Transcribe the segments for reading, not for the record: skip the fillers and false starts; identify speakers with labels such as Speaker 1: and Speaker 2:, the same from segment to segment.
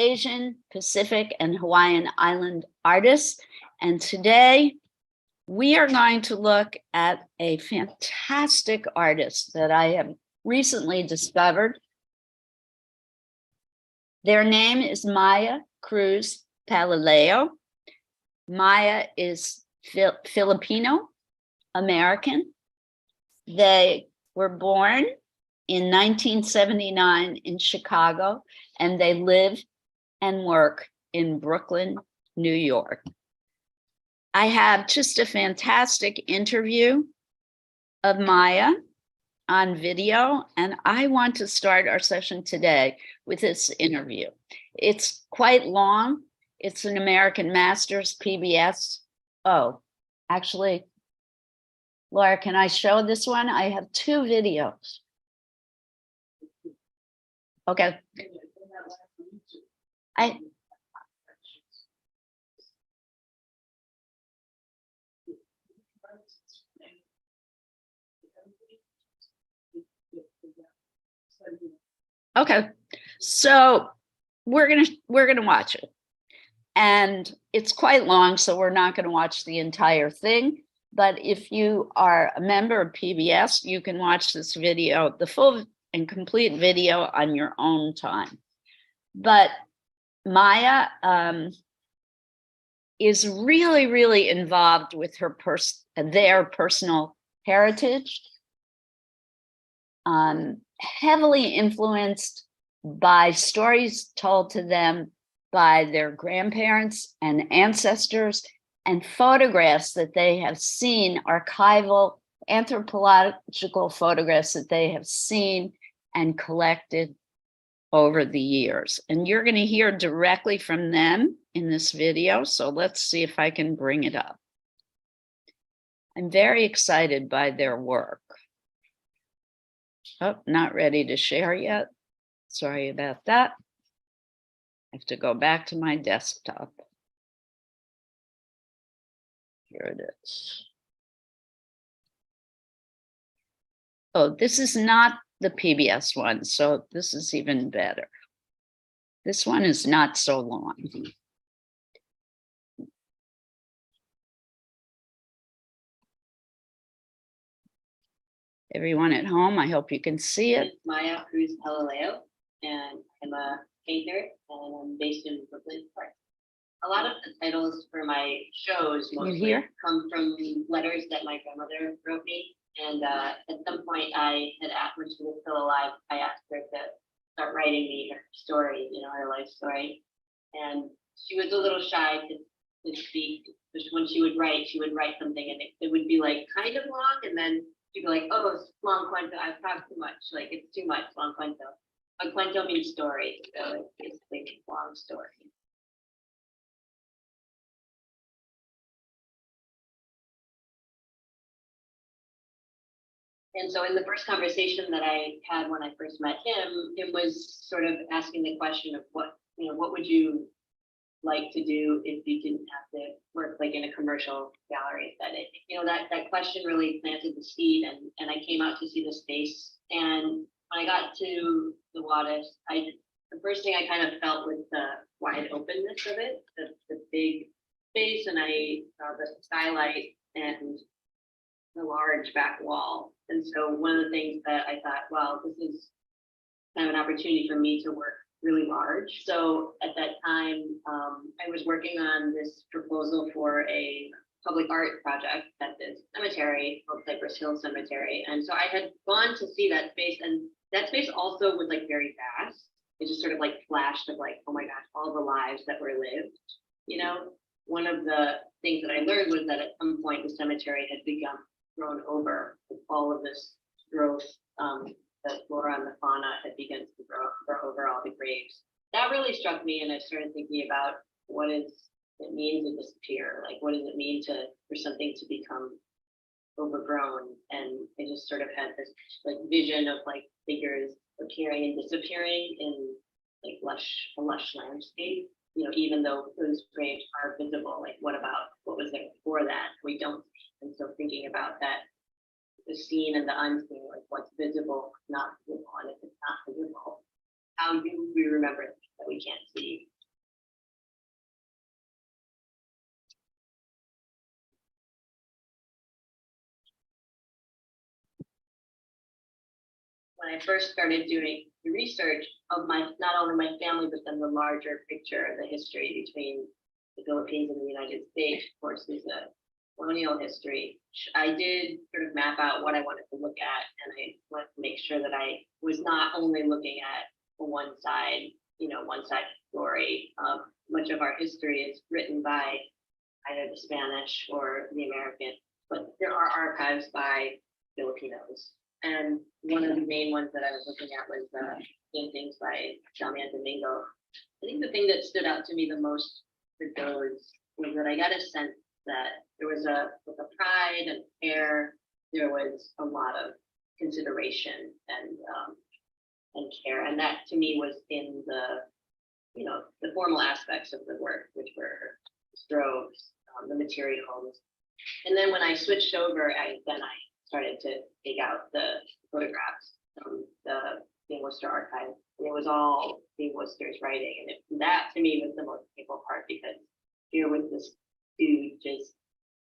Speaker 1: Asian, Pacific, and Hawaiian Island artist. And today we are going to look at a fantastic artist that I have recently discovered. Their name is Maya Cruz Palileo. Maya is Filipino American. They were born in 1979 in Chicago, and they live and work in Brooklyn, New York. I have just a fantastic interview of Maya on video, and I want to start our session today with this interview. It's quite long. It's an American Masters PBS. Oh, actually, Laura, can I show this one? I have two videos. Okay. Okay, so we're gonna watch it, and it's quite long, so we're not going to watch the entire thing. But if you are a member of PBS, you can watch this video, the full and complete video, on your own time. But Maya is really, really involved with their personal heritage, heavily influenced by stories told to them by their grandparents and ancestors, and photographs that they have seen, archival, anthropological photographs that they have seen and collected over the years. And you're going to hear directly from them in this video. So let's see if I can bring it up. I'm very excited by their work. Oh, not ready to share yet. Sorry about that. I have to go back to my desktop. Here it is. Oh, this is not the PBS one, so this is even better. This one is not so long. Everyone at home, I hope you can see it.
Speaker 2: It's Maya Cruz Palileo, and I'm a painter, and I'm based in Brooklyn. A lot of the titles for my shows mostly come from letters that my grandmother wrote me. And at some point I had asked, when she was still alive, I asked her to start writing me her story, her life story. And she was a little shy to speak, because when she would write something, and it would be like kind of long, and then she'd be like, oh, it's long cuento, I've talked too much, like it's too much, long cuento. But cuento means story, so it's basically a long story. And so in the first conversation that I had when I first met him, it was sort of asking the question of what would you like to do if you didn't have to work like in a commercial gallery setting? That question really planted the seed, and I came out to see the space. And when I got to the Wattis, the first thing I kind of felt was the wide openness of it, the big space, and I saw the skylight and the large back wall. And so one of the things that I thought, well, this is kind of an opportunity for me to work really large. So at that time, I was working on this proposal for a public art project at this cemetery called Cypress Hill Cemetery. And so I had gone to see that space, and that space also was like very vast. It just sort of like flashed of like, oh my gosh, all the lives that were lived. One of the things that I learned was that at some point the cemetery had become grown over with all of this growth. The flora and the fauna had begun to grow over all the graves. That really struck me, and I started thinking about what it means to disappear. Like, what does it mean for something to become overgrown? And I just sort of had this like vision of like figures appearing and disappearing in like a lush landscape. Even though those graves are visible, like what was there before that? We don't. And so thinking about that, the seen and the unseen, like what's visible, not visible, and if it's not visible, how do we remember that we can't see? when I first started doing the research of not only my family, but then the larger picture, the history between the Philippines and the United States, of course, is a colonial history. I did sort of map out what I wanted to look at, and I wanted to make sure that I was not only looking at one side, one side story. Much of our history is written by either the Spanish or the American, but there are archives by Filipinos. And one of the main ones that I was looking at was paintings by Damian Domingo. I think the thing that stood out to me the most for those was that I got a sense that there was with a pride and care, there was a lot of consideration and care, and that to me was in the formal aspects of the work, which were strokes, the materials. And then when I switched over, I started to dig out the photographs from the Dean Worcester archive. And it was all Dean Worcester's writing. And that to me was the most painful part, because here was this dude just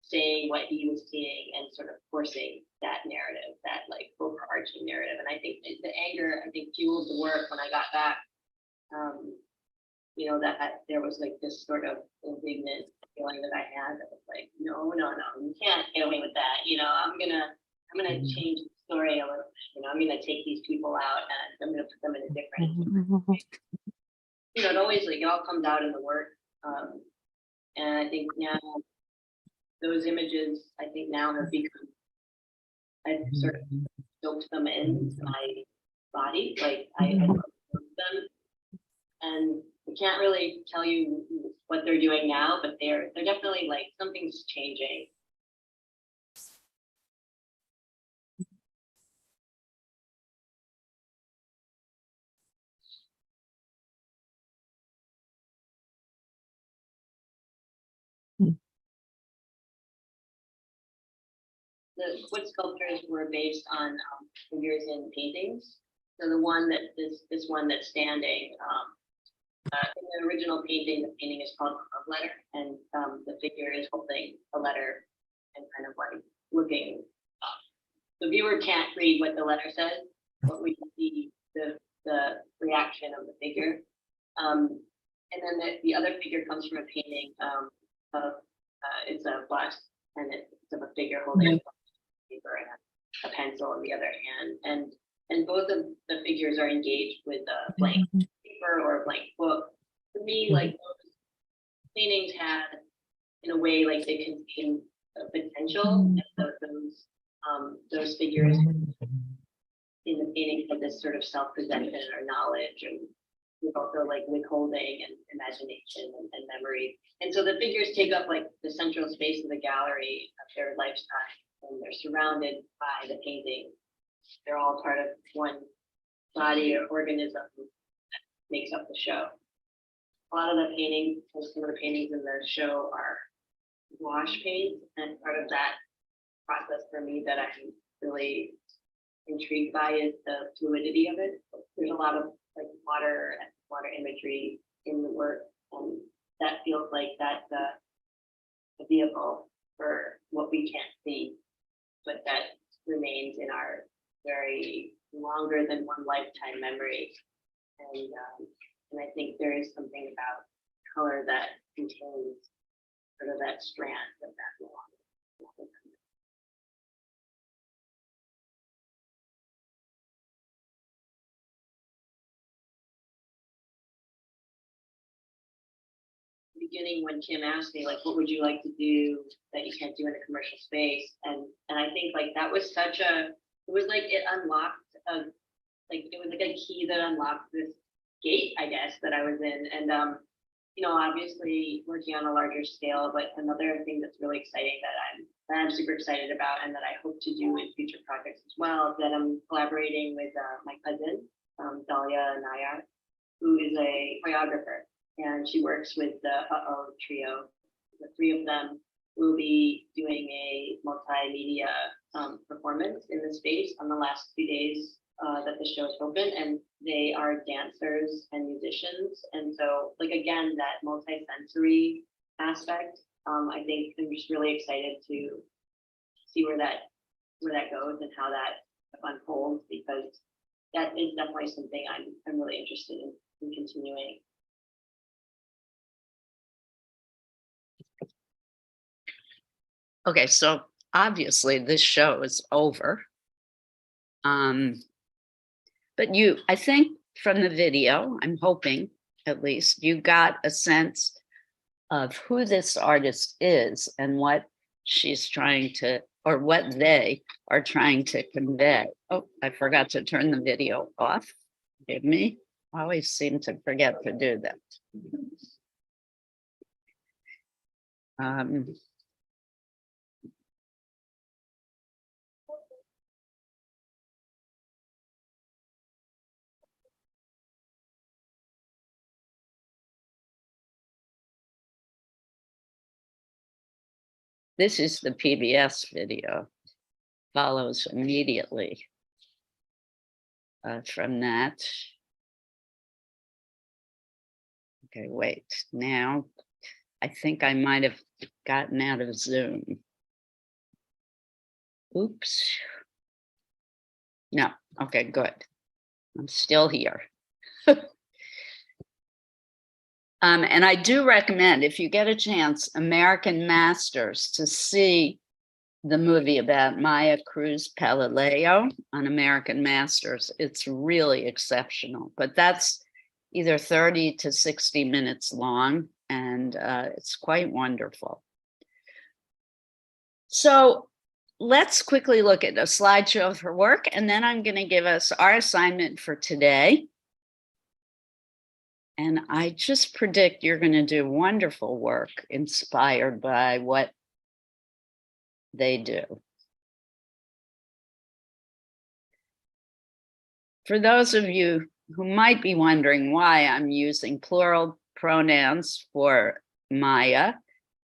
Speaker 2: saying what he was seeing and sort of forcing that narrative, that like overarching narrative. And I think the anger, fueled the work when I got back. That there was like this sort of indignant feeling that I had that was like, no, you can't get away with that. I'm gonna change the story a little bit. I'm gonna take these people out and I'm gonna put them in a different. It always it all comes out in the work. And I think now those images, now have become, I've sort of soaked them into my body. Like I love them, and I can't really tell you what they're doing now, but they're definitely like something's changing. The wood sculptures were based on figures in paintings. So the one that this one that's standing, in the original painting, the painting is called Love Letter, and the figure is holding a letter and kind of like looking up. The viewer can't read what the letter says, but we can see the reaction of the figure. And then the other figure comes from a painting it's a bust, and it's of a figure holding paper and a pencil in the other hand, and both of the figures are engaged with a blank paper or a blank book. For me, like those paintings had, in a way, like they contain a potential, and those figures in the painting had this sort of self-possession or knowledge, and with also like withholding and imagination and memory. And so the figures take up like the central space of the gallery of their lifetime, and they're surrounded by the painting. They're all part of one body or organism that makes up the show. A lot of the paintings, some of the paintings in the show are wash paint, and part of that process for me that I'm really intrigued by is the fluidity of it. There's a lot of like water imagery in the work, and that feels like that's a vehicle for what we can't see, but that remains in our very longer than one lifetime memory. And I think there is something about color that contains sort of that strand of that long. Beginning, when Kim asked me like, what would you like to do that you can't do in a commercial space, and I think like that was such a, it was like it unlocked it was like a key that unlocked this gate, I guess, that I was in. And obviously working on a larger scale, but another thing that's really exciting that I'm super excited about, and that I hope to do in future projects as well, is that I'm collaborating with my cousin Dahlia Nayar, who is a choreographer, and she works with the Trio. The three of them will be doing a multimedia performance in the space on the last 2 days that the show is open, and they are dancers and musicians. And so, like, again, that multi-sensory aspect, I think I'm just really excited to see where that goes and how that unfolds, because that is definitely something I'm really interested in continuing.
Speaker 1: Okay, so obviously this show is over. But I think from the video, I'm hoping at least you got a sense of who this artist is and what she's trying to, or what they are trying to convey. Oh, I forgot to turn the video off. Forgive me. I always seem to forget to do that. This is the PBS video, follows immediately from that. Okay, wait, now I think I might have gotten out of Zoom. Oops. No, okay, good. I'm still here. And I do recommend, if you get a chance, American Masters, to see the movie about Maya Cruz Palileo on American Masters. It's really exceptional, but that's either 30 to 60 minutes long, and it's quite wonderful. So let's quickly look at a slideshow of her work, and then I'm going to give us our assignment for today. And I just predict you're going to do wonderful work inspired by what they do. For those of you who might be wondering why I'm using plural pronouns for Maya,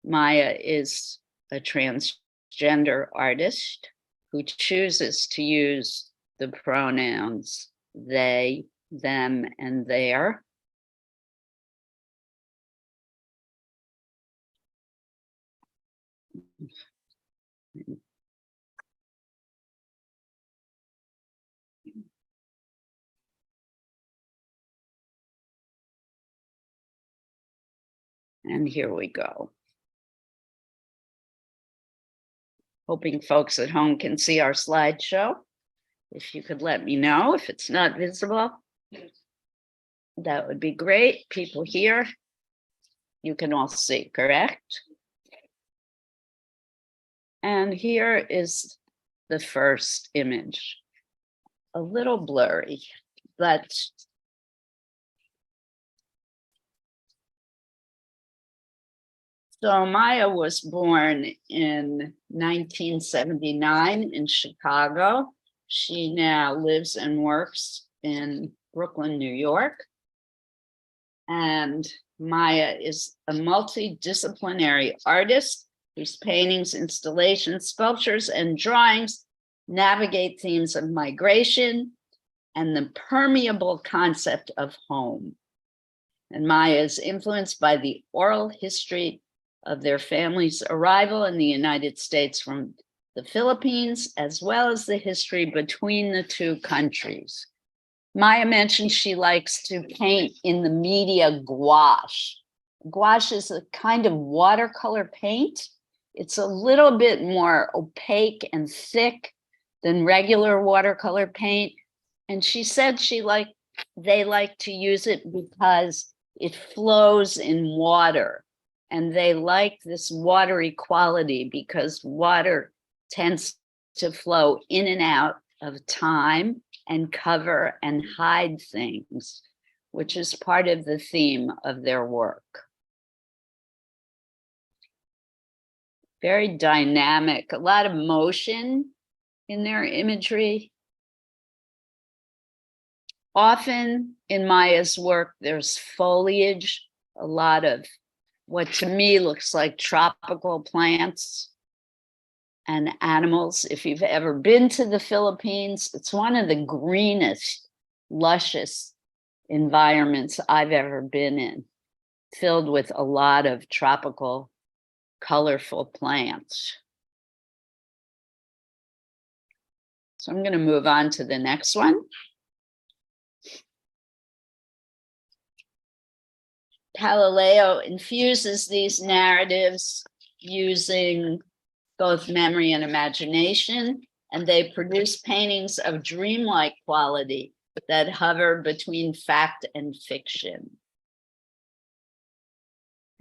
Speaker 1: Maya is a transgender artist who chooses to use the pronouns they, them, and their. And here we go. Hoping folks at home can see our slideshow. If you could let me know if it's not visible, that would be great. People here, you can all see, correct? And here is the first image. A little blurry, but so Maya was born in 1979 in Chicago. She now lives and works in Brooklyn, New York. And Maya is a multidisciplinary artist whose paintings, installations, sculptures, and drawings navigate themes of migration and the permeable concept of home. And Maya is influenced by the oral history of their family's arrival in the United States from the Philippines, as well as the history between the two countries. Maya mentioned she likes to paint in the media gouache. Gouache is a kind of watercolor paint. It's a little bit more opaque and thick than regular watercolor paint. And she said they like to use it because it flows in water. And they like this watery quality because water tends to flow in and out of time and cover and hide things, which is part of the theme of their work. Very dynamic, a lot of motion in their imagery. Often in Maya's work, there's foliage, a lot of what to me looks like tropical plants and animals. If you've ever been to the Philippines, it's one of the greenest, luscious environments I've ever been in, filled with a lot of tropical, colorful plants. So I'm going to move on to the next one. Galileo infuses these narratives using both memory and imagination, and they produce paintings of dreamlike quality that hover between fact and fiction.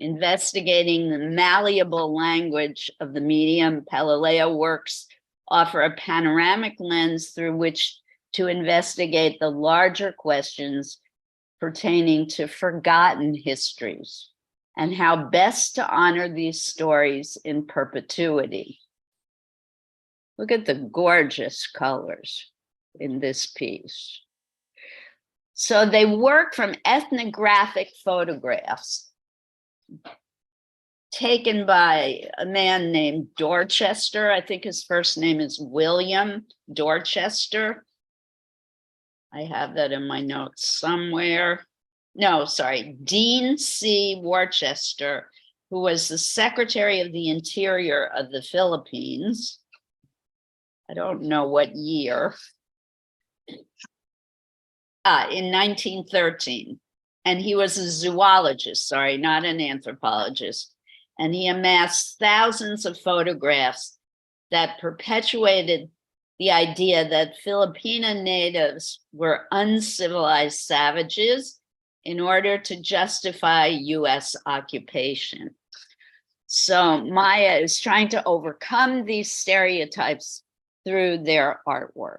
Speaker 1: Investigating the malleable language of the medium, Galileo works offer a panoramic lens through which to investigate the larger questions pertaining to forgotten histories and how best to honor these stories in perpetuity. Look at the gorgeous colors in this piece. So they work from ethnographic photographs taken by a man named Dorchester. I think his first name is William Dorchester. I have that in my notes somewhere. No, sorry, Dean C. Worcester, who was the Secretary of the Interior of the Philippines. I don't know what year. In 1913. And he was a zoologist, sorry, not an anthropologist. And he amassed thousands of photographs that perpetuated the idea that Filipino natives were uncivilized savages in order to justify US occupation. So Maya is trying to overcome these stereotypes through their artwork.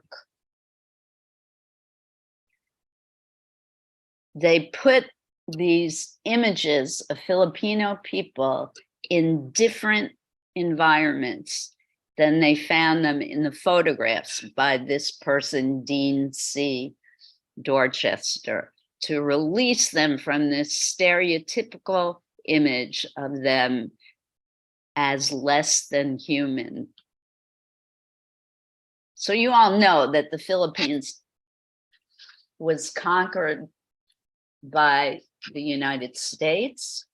Speaker 1: They put these images of Filipino people in different environments than they found them in the photographs by this person, Dean C. Dorchester, to release them from this stereotypical image of them as less than human. So you all know that the Philippines was conquered by the United States,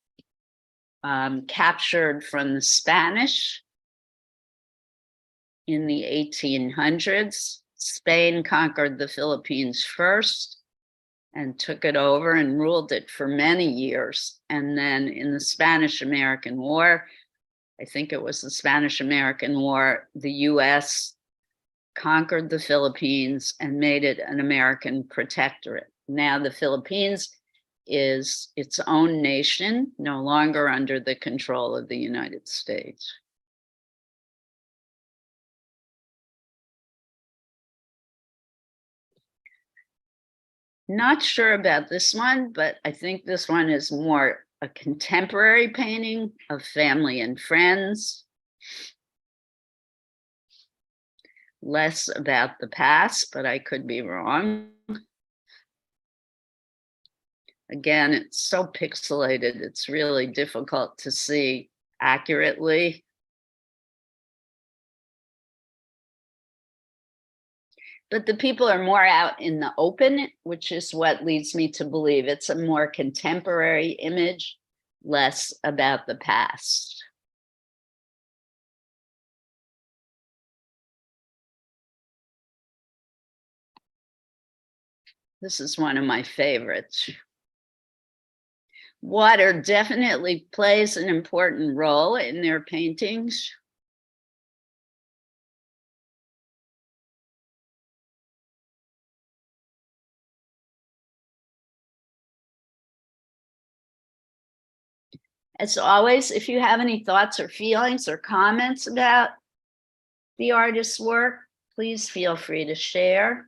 Speaker 1: captured from the Spanish in the 1800s. Spain conquered the Philippines first and took it over and ruled it for many years. And then in the Spanish-American War, I think it was the Spanish-American War, the US conquered the Philippines and made it an American protectorate. Now the Philippines is its own nation, no longer under the control of the United States. Not sure about this one, but I think this one is more a contemporary painting of family and friends. Less about the past, but I could be wrong. Again, it's so pixelated, it's really difficult to see accurately. But the people are more out in the open, which is what leads me to believe it's a more contemporary image, less about the past. This is one of my favorites. Water definitely plays an important role in their paintings. As always, if you have any thoughts or feelings or comments about the artist's work, please feel free to share.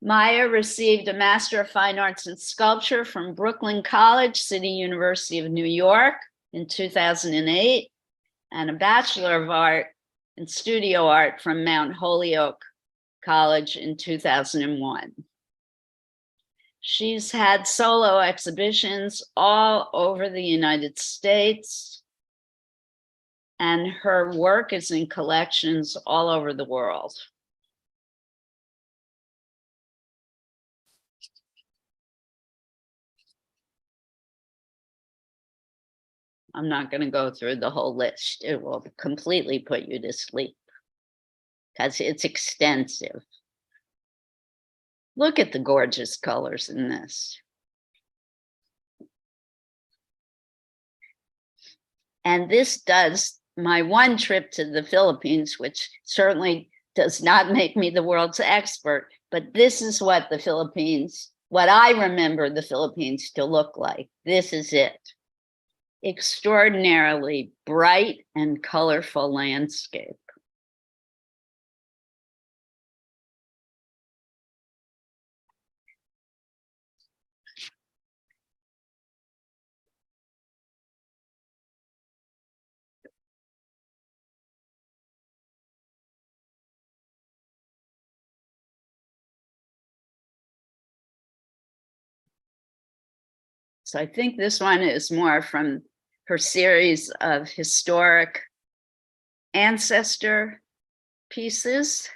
Speaker 1: Maya received a Master of Fine Arts in Sculpture from Brooklyn College, City University of New York in 2008, and a Bachelor of Art in Studio Art from Mount Holyoke College in 2001. She's had solo exhibitions all over the United States, and her work is in collections all over the world. I'm not going to go through the whole list. It will completely put you to sleep because it's extensive. Look at the gorgeous colors in this. And this does my one trip to the Philippines, which certainly does not make me the world's expert, but this is what the Philippines, what I remember the Philippines to look like. This is it. Extraordinarily bright and colorful landscape. So I think this one is more from her series of historic ancestor pieces.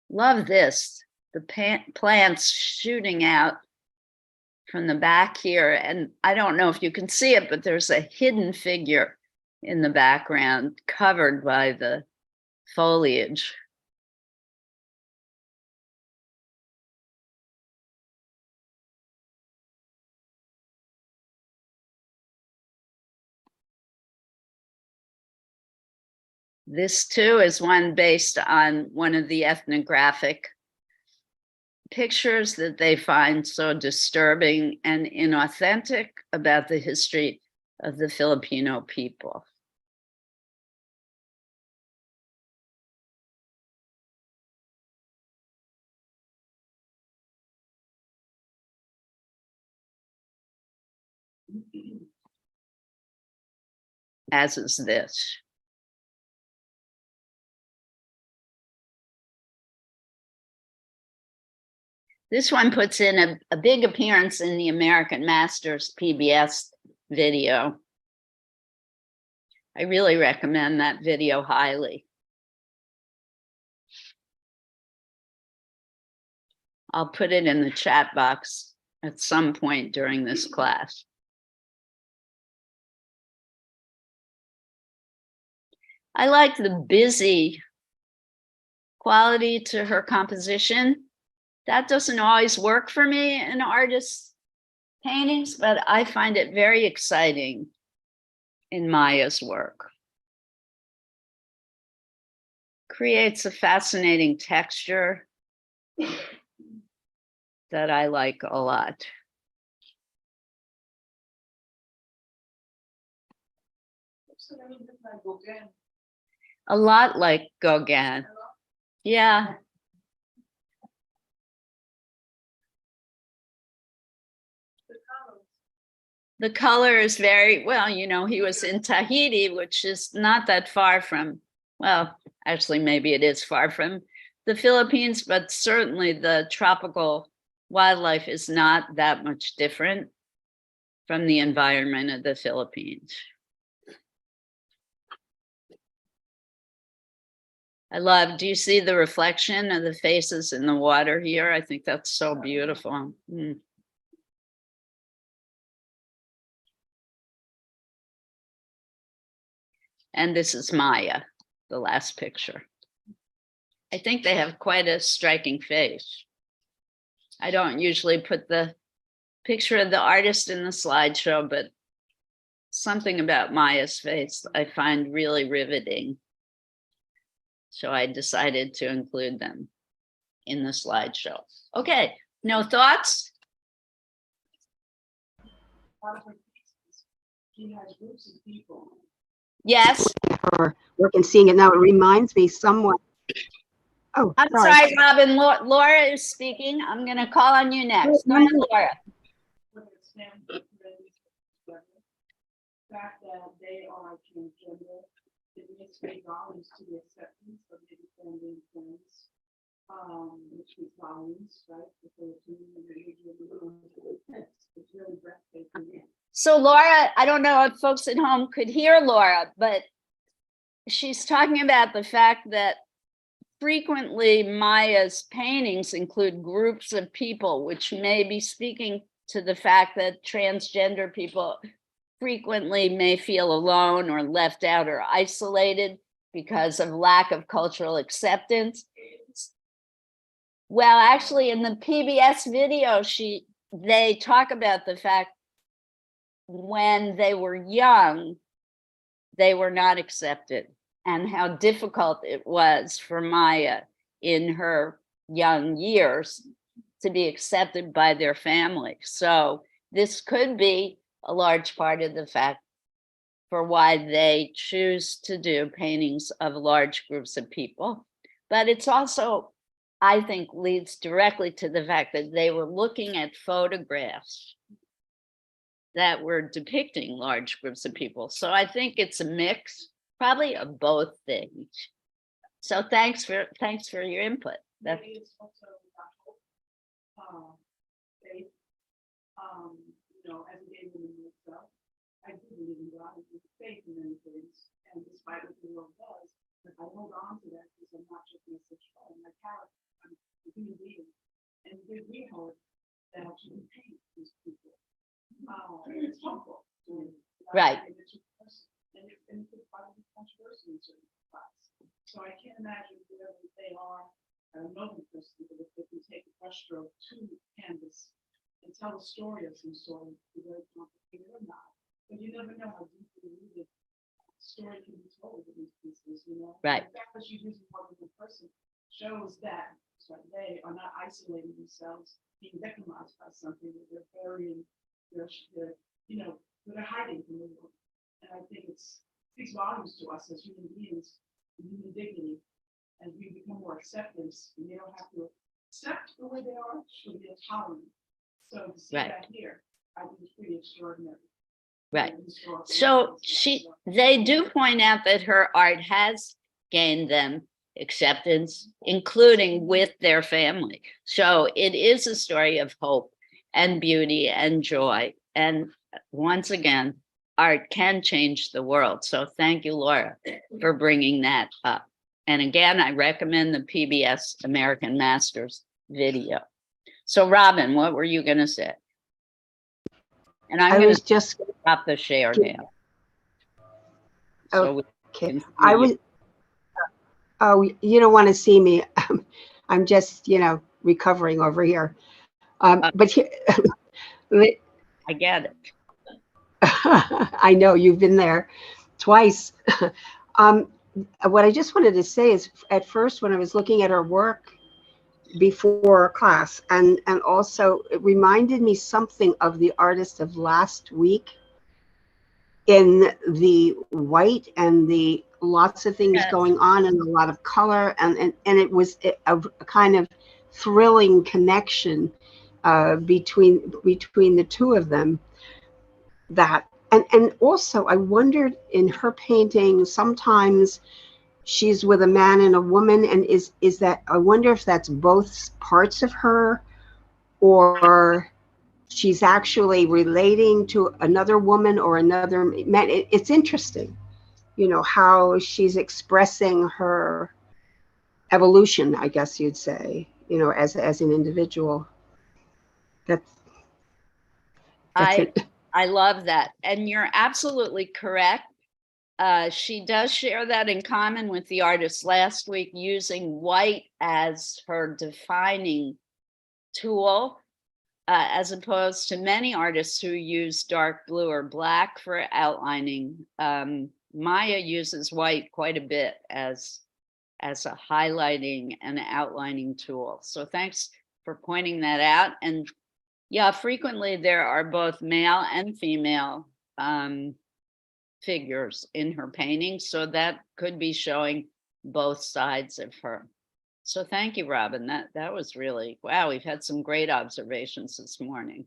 Speaker 1: Love this, the plants shooting out from the back here. And I don't know if you can see it, but there's a hidden figure in the background covered by the foliage. This too is one based on one of the ethnographic pictures that they find so disturbing and inauthentic about the history of the Filipino people. As is this. This one puts in a big appearance in the American Masters PBS video. I really recommend that video highly. I'll put it in the chat box at some point during this class. I like the busy quality to her composition. That doesn't always work for me in artists' paintings, but I find it very exciting in Maya's work. Creates a fascinating texture that I like a lot. A lot like Gauguin. Yeah. The color is very, well, you know, he was in Tahiti, which is not that far from, well, actually, maybe it is far from the Philippines, but certainly the tropical wildlife is not that much different from the environment of the Philippines. I love, do you see the reflection of the faces in the water here? I think that's so beautiful. And this is Maya, the last picture. I think they have quite a striking face. I don't usually put the picture of the artist in the slideshow, but something about Maya's face I find really riveting. So I decided to include them in the slideshow. Okay, no thoughts? Yes.
Speaker 3: For work and seeing it now, it reminds me somewhat. Oh,
Speaker 1: I'm sorry, Robin. Laura is speaking. I'm going to call on you next. Go ahead, Laura.
Speaker 4: Fact that they are transgender, it makes great volumes to the acceptance of the defending friends, which is volumes, right? It's really breathtaking.
Speaker 1: So Laura, I don't know if folks at home could hear Laura, but she's talking about the fact that frequently Maya's paintings include groups of people, which may be speaking to the fact that transgender people frequently may feel alone or left out or isolated because of lack of cultural acceptance. Well, actually, in the PBS video, they talk about the fact when they were young, they were not accepted, and how difficult it was for Maya in her young years to be accepted by their family. So this could be a large part of the fact for why they choose to do paintings of large groups of people. But it's also, I think, leads directly to the fact that they were looking at photographs that were depicting large groups of people. So I think it's a mix, probably of both things. So thanks for your input. That's
Speaker 4: Maybe it's also about hope, faith, as a gay woman myself, I do believe in God and have faith in many things. And despite what the world does, I hold on to that because I'm not just my my character, I'm a human being. And it gives me hope that I can paint these people. It's helpful to me.
Speaker 1: right.
Speaker 4: And it's probably controversial in certain spots. So I can't imagine whoever they are. I don't know them personally, but if they can take a brushstroke to canvas and tell a story of some sort, whether it's complicated or not. But you never know how deeply rooted story can be told in these pieces,
Speaker 1: Right.
Speaker 4: The fact that she's using more than one person shows that they are not isolating themselves, being victimized by something that they're burying, they're hiding from the world. And I think it speaks volumes to us as human beings, human dignity, as we become more acceptance, and they don't have to accept the way they are, should be tolerant. So to see
Speaker 1: Right.
Speaker 4: that here, I think it's pretty extraordinary.
Speaker 1: Right. So they do point out that her art has gained them acceptance, including with their family. So it is a story of hope and beauty and joy. And once again, art can change the world. So thank you, Laura, for bringing that up. And again, I recommend the PBS American Masters video. So Robin, what were you going to say? And I'm
Speaker 3: I
Speaker 1: going
Speaker 3: was
Speaker 1: to
Speaker 3: just,
Speaker 1: stop the share now. So we
Speaker 3: okay,
Speaker 1: can see
Speaker 3: I
Speaker 1: you.
Speaker 3: was, oh, you don't want to see me. I'm just, recovering over here. But
Speaker 1: I get it.
Speaker 3: I know you've been there twice. What I just wanted to say is at first, when I was looking at her work before class, and also it reminded me something of the artist of last week in the white and the lots of things
Speaker 1: Yes.
Speaker 3: going on and a lot of color, and it was a kind of thrilling connection between the two of them. That and also I wondered in her painting, sometimes she's with a man and a woman, and is that, I wonder if that's both parts of her, or she's actually relating to another woman or another man. It's interesting, how she's expressing her evolution, I guess you'd say, as an individual. That's
Speaker 1: I
Speaker 3: it.
Speaker 1: I love that. And you're absolutely correct. She does share that in common with the artist last week, using white as her defining tool, as opposed to many artists who use dark blue or black for outlining. Maya uses white quite a bit as a highlighting and outlining tool. So thanks for pointing that out. And yeah, frequently there are both male and female figures in her paintings. So that could be showing both sides of her. So thank you, Robin. That was really, wow, we've had some great observations this morning.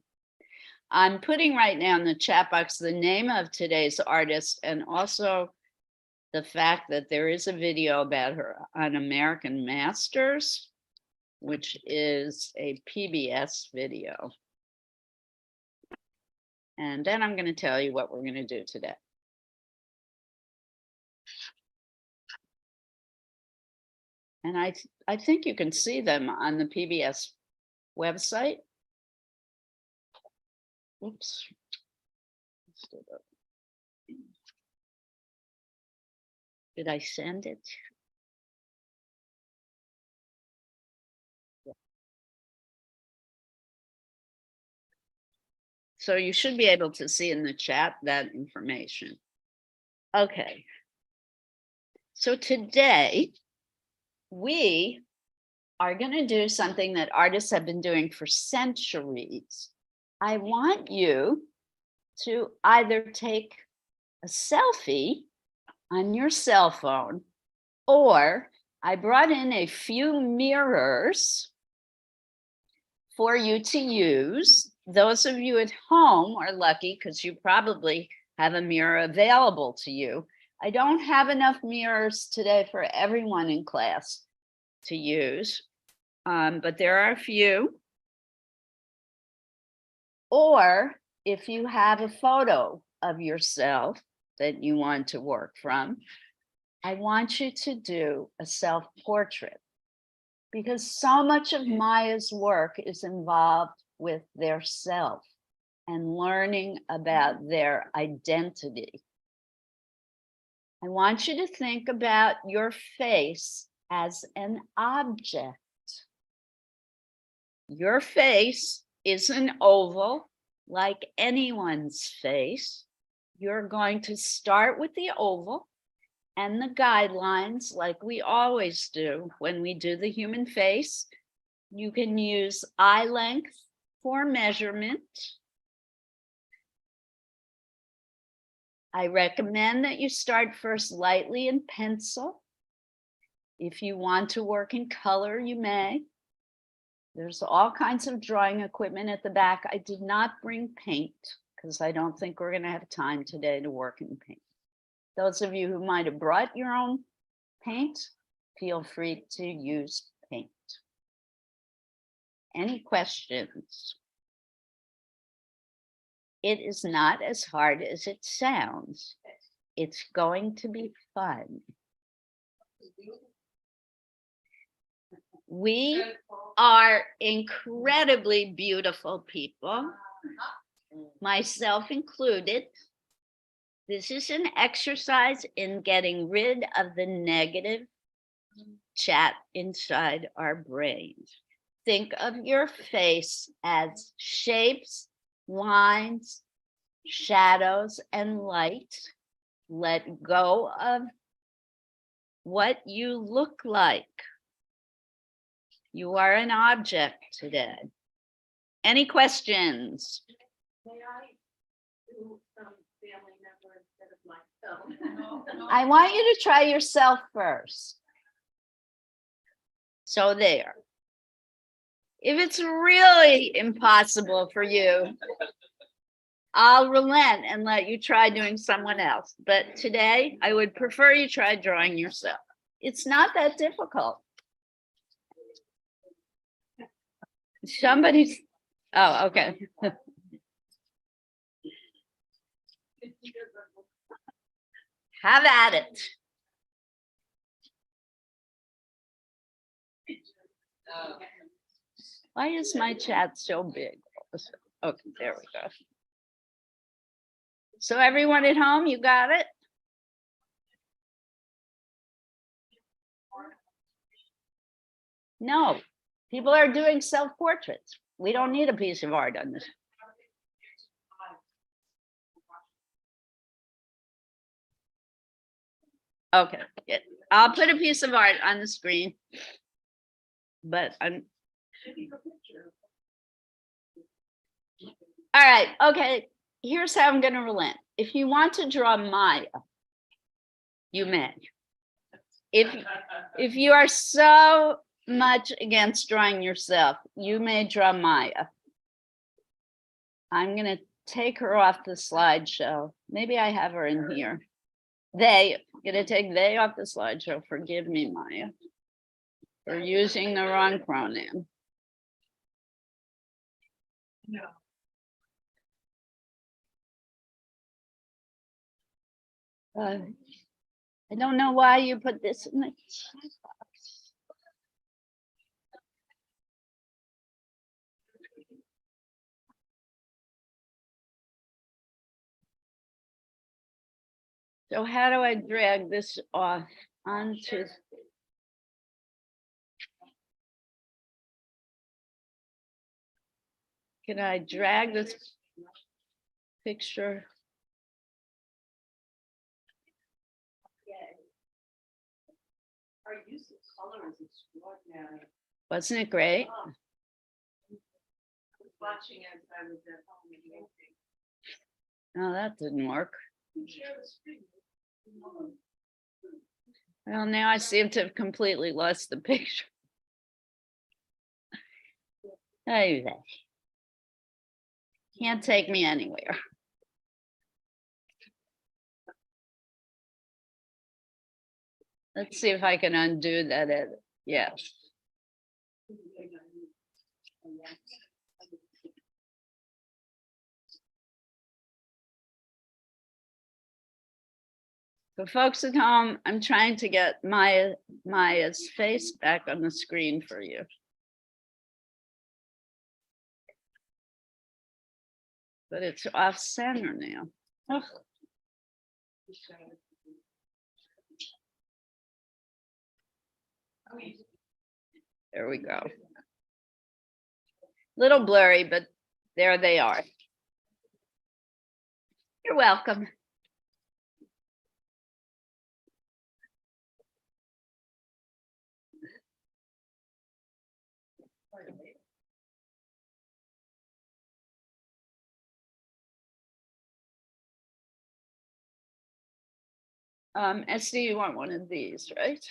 Speaker 1: I'm putting right now in the chat box the name of today's artist, and also the fact that there is a video about her on American Masters, which is a PBS video. And then I'm going to tell you what we're going to do today. And I think you can see them on the PBS website. Oops. Did I send it? So you should be able to see in the chat that information. Okay. So today we are going to do something that artists have been doing for centuries. I want you to either take a selfie on your cell phone, or I brought in a few mirrors for you to use. Those of you at home are lucky because you probably have a mirror available to you. I don't have enough mirrors today for everyone in class to use, but there are a few. Or if you have a photo of yourself that you want to work from, I want you to do a self-portrait, because so much of Maya's work is involved with their self and learning about their identity. I want you to think about your face as an object. Your face is an oval like anyone's face. You're going to start with the oval and the guidelines like we always do when we do the human face. You can use eye length for measurement. I recommend that you start first lightly in pencil. If you want to work in color, you may. There's all kinds of drawing equipment at the back. I did not bring paint because I don't think we're going to have time today to work in paint. Those of you who might have brought your own paint, feel free to use paint. Any questions? It is not as hard as it sounds. It's going to be fun. We are incredibly beautiful people, myself included. This is an exercise in getting rid of the negative chat inside our brains. Think of your face as shapes, lines, shadows, and light. Let go of what you look like. You are an object today. Any questions?
Speaker 4: May I do some family member instead of myself?
Speaker 1: I want you to try yourself first. So there. If it's really impossible for you, I'll relent and let you try doing someone else. But today, I would prefer you try drawing yourself. It's not that difficult. Somebody's, oh, okay. Have at it. Why is my chat so big? Okay, there we go. So everyone at home, you got it? No, people are doing self-portraits. We don't need a piece of art on this. Okay, yeah, I'll put a piece of art on the screen, but I'm. All right, okay, here's how I'm going to relent. If you want to draw Maya, you may. If you are so much against drawing yourself, you may draw Maya. I'm going to take her off the slideshow. Maybe I have her in here. I'm going to take they off the slideshow. Forgive me, Maya, for using the wrong pronoun.
Speaker 4: No.
Speaker 1: I don't know why you put this in the chat box. So how do I drag this off onto? Can I drag this? picture.
Speaker 4: Our use of color is extraordinary.
Speaker 1: Wasn't it great?
Speaker 4: I was watching as I was at home painting.
Speaker 1: No, that didn't work.
Speaker 4: Share the screen.
Speaker 1: Well, now I seem to have completely lost the picture. Hey, there. Can't take me anywhere. Let's see if I can undo that edit. Yes. For folks at home, I'm trying to get Maya's face back on the screen for you. But it's off center now. Ugh. There we go. Little blurry, but there they are. You're welcome. SD, you want one of these, right?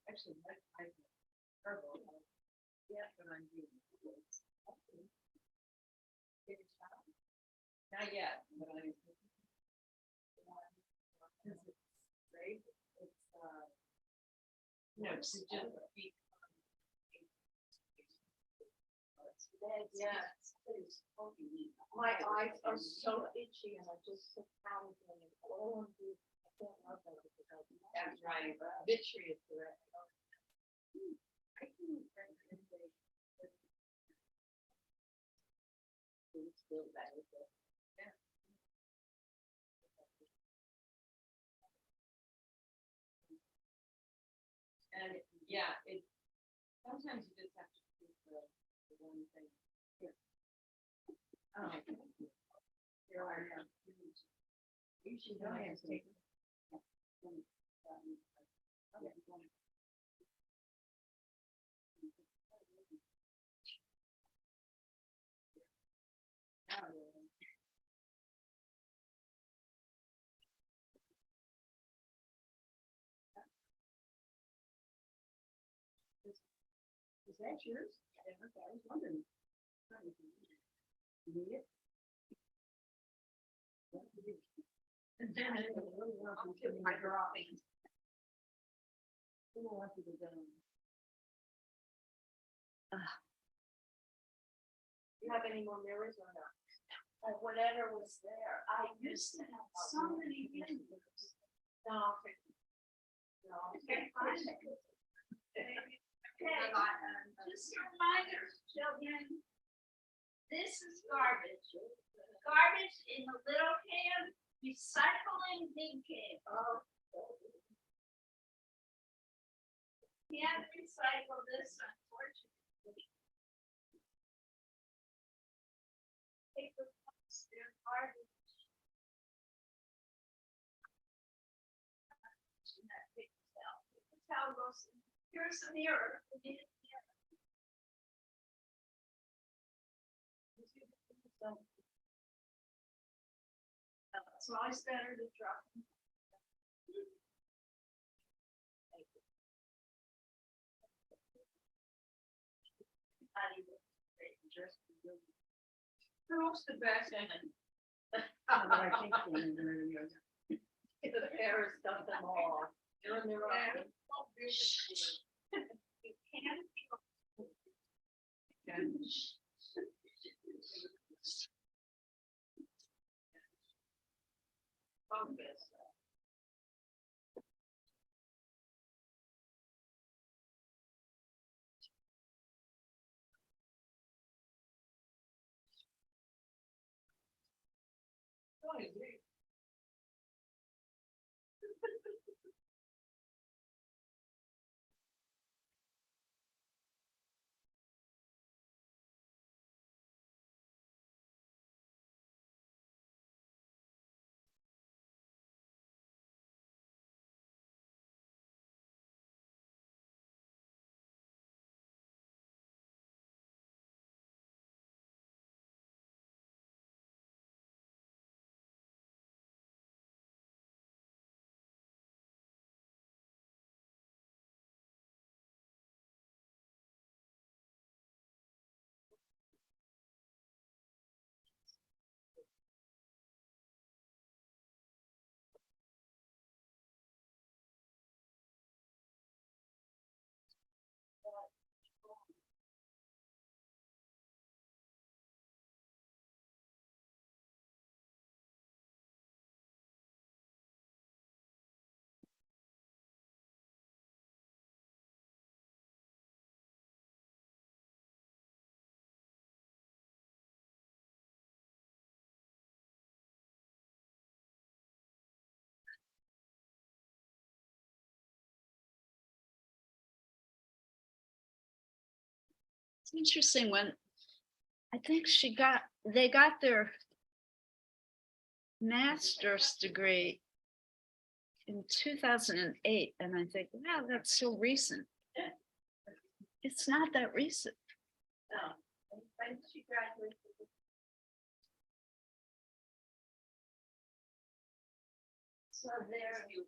Speaker 4: Actually, not yet, but I. Great. It's to just be. Yeah. My eyes are so itchy and I just sit down with them and all of these. I can't love that because that's right. Vitreous direct. I can feel that. Yeah. And yeah, it sometimes you just have to do the one thing. Here. There are you should know how to take. Is that yours? I was wondering. You need it? My drawing. You have any more mirrors or not? Whatever was there. I used to have so many mirrors. No. No. Okay,
Speaker 1: Just a reminder, children, this is garbage. Garbage in the little can, recycling big can. Oh. Can't recycle this, unfortunately. Paper cups, they're garbage. And that paper towel goes in. Here's a mirror. It's always better to drop them. Who's the best?
Speaker 4: The Paris got them all. They're on their own.
Speaker 1: It's interesting when I think they got their master's degree in 2008, and I think, wow, that's so recent. It's not that recent.
Speaker 2: When she graduated. So there you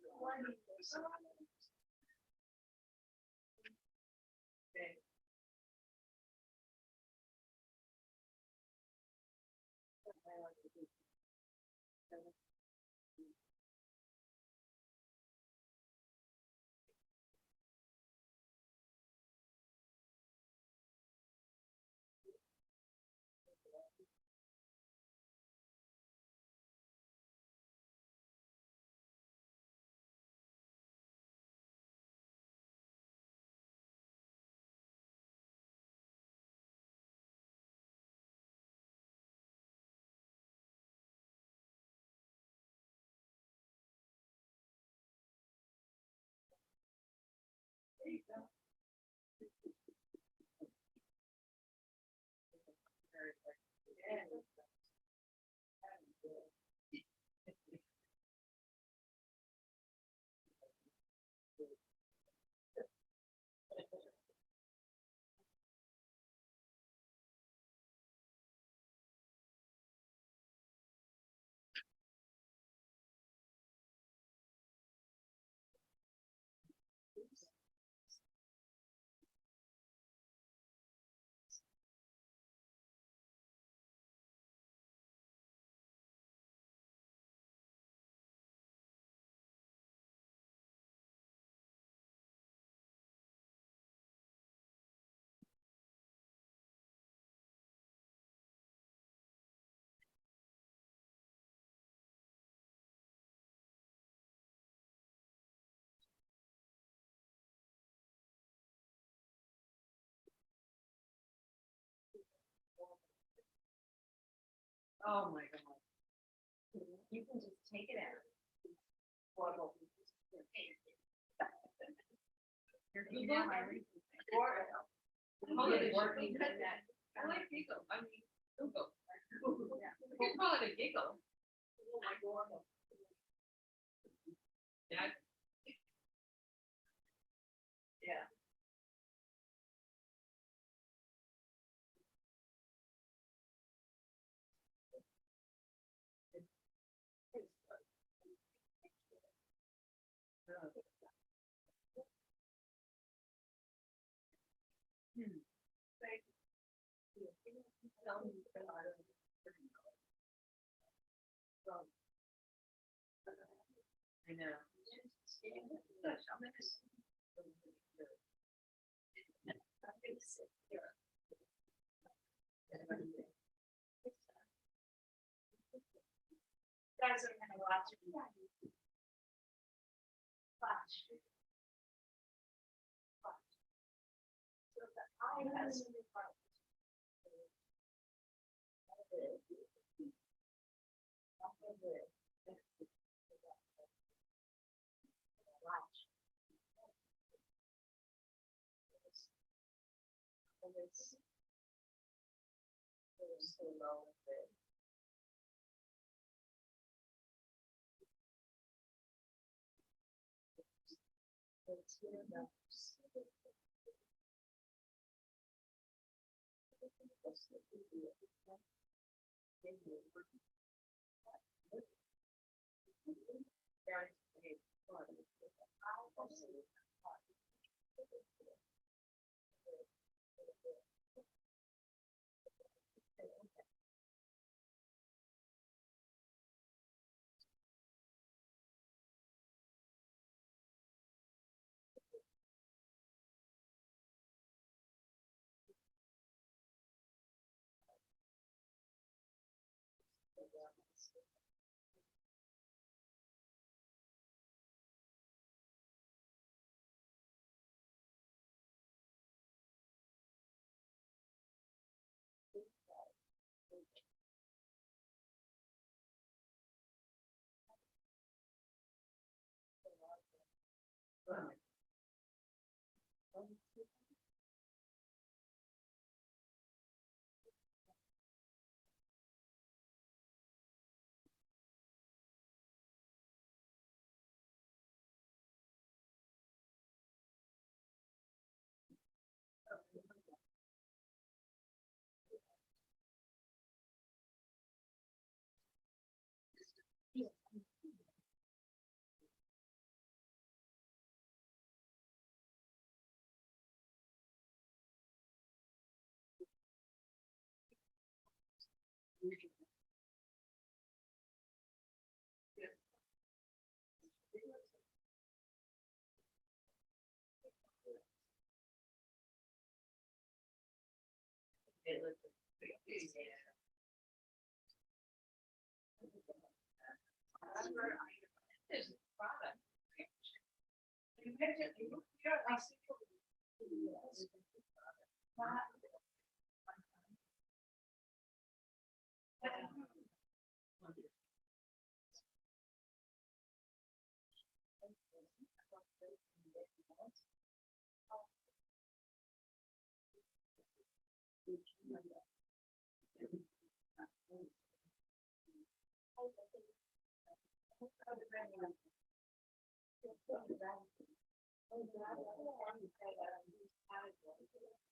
Speaker 2: go. Oh my God. You can just take it out. You're Google. Working that. I like Google. I mean, Google. You can call it a giggle. Oh my God. Yeah. Yeah. I know.
Speaker 4: Guys are gonna watch it. Watch. So the eye has to be part. Watch. So low.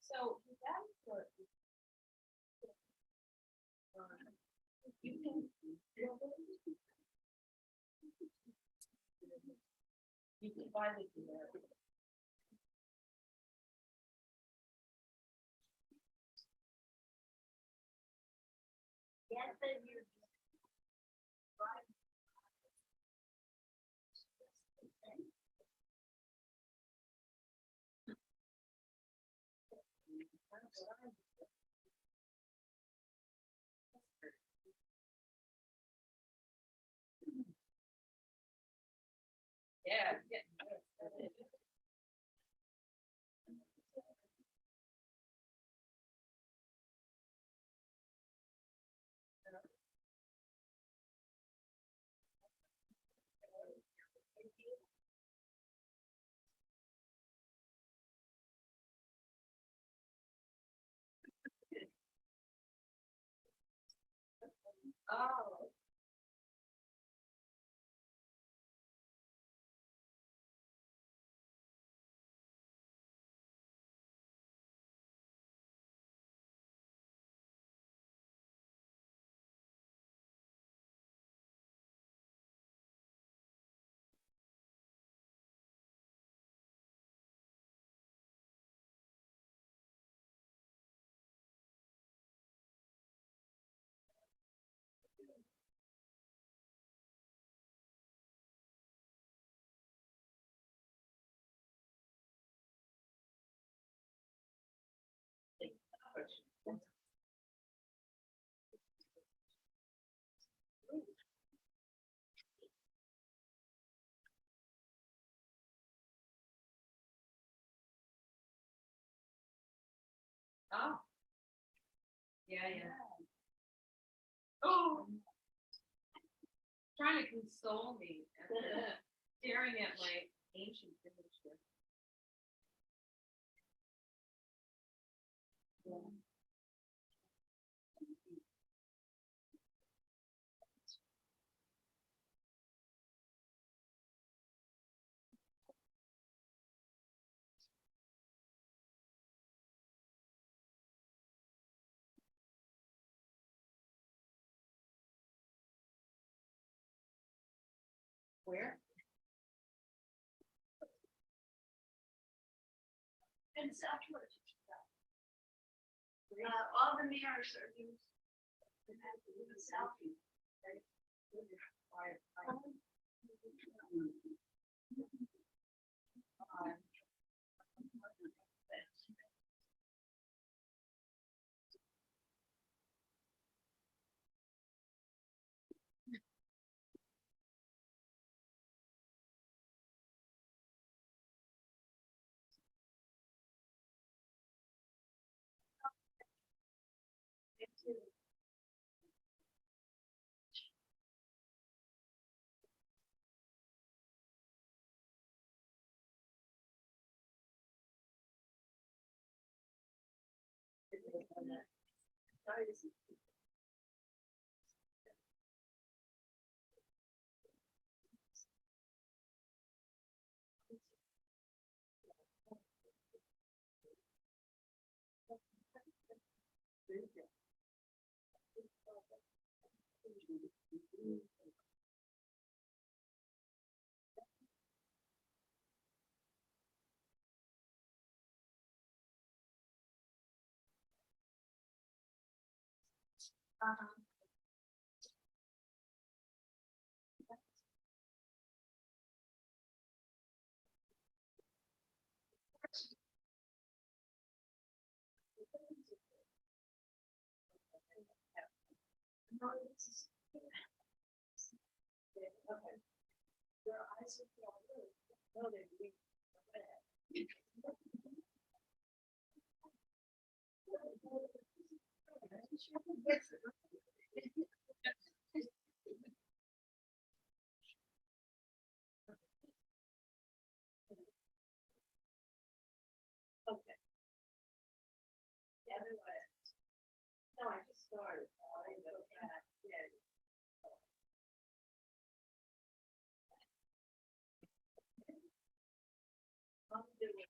Speaker 4: So that's what you can find it there. Yes, then you. Yeah. Oh.
Speaker 5: Yeah, yeah.
Speaker 4: Oh.
Speaker 5: Trying to console me after staring at my ancient picture. Where?
Speaker 4: And Southwood. All the mirrors are used. With a selfie. Okay. No, I just started. I know that. Yeah. I'm doing.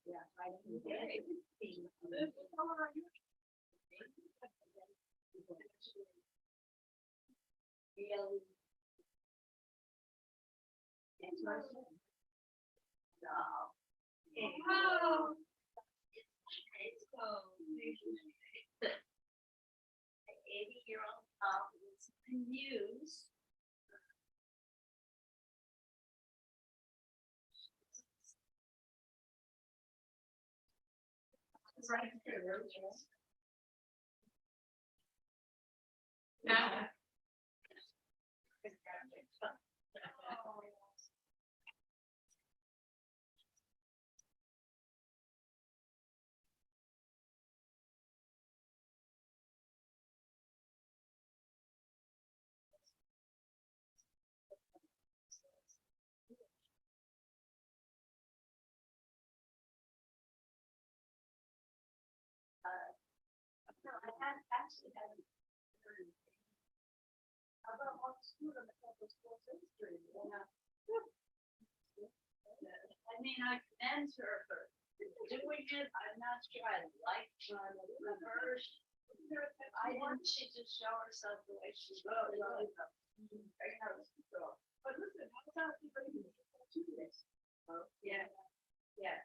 Speaker 4: Yeah, I don't know. Oh. So, 80-year-old is news. Right. Yeah. No, I had actually had. About what school of the public school history? I mean, I commend her for doing it. I'm not sure I like her. I want she to show herself the way she's really. But listen, how about everybody do this? Yeah, yeah.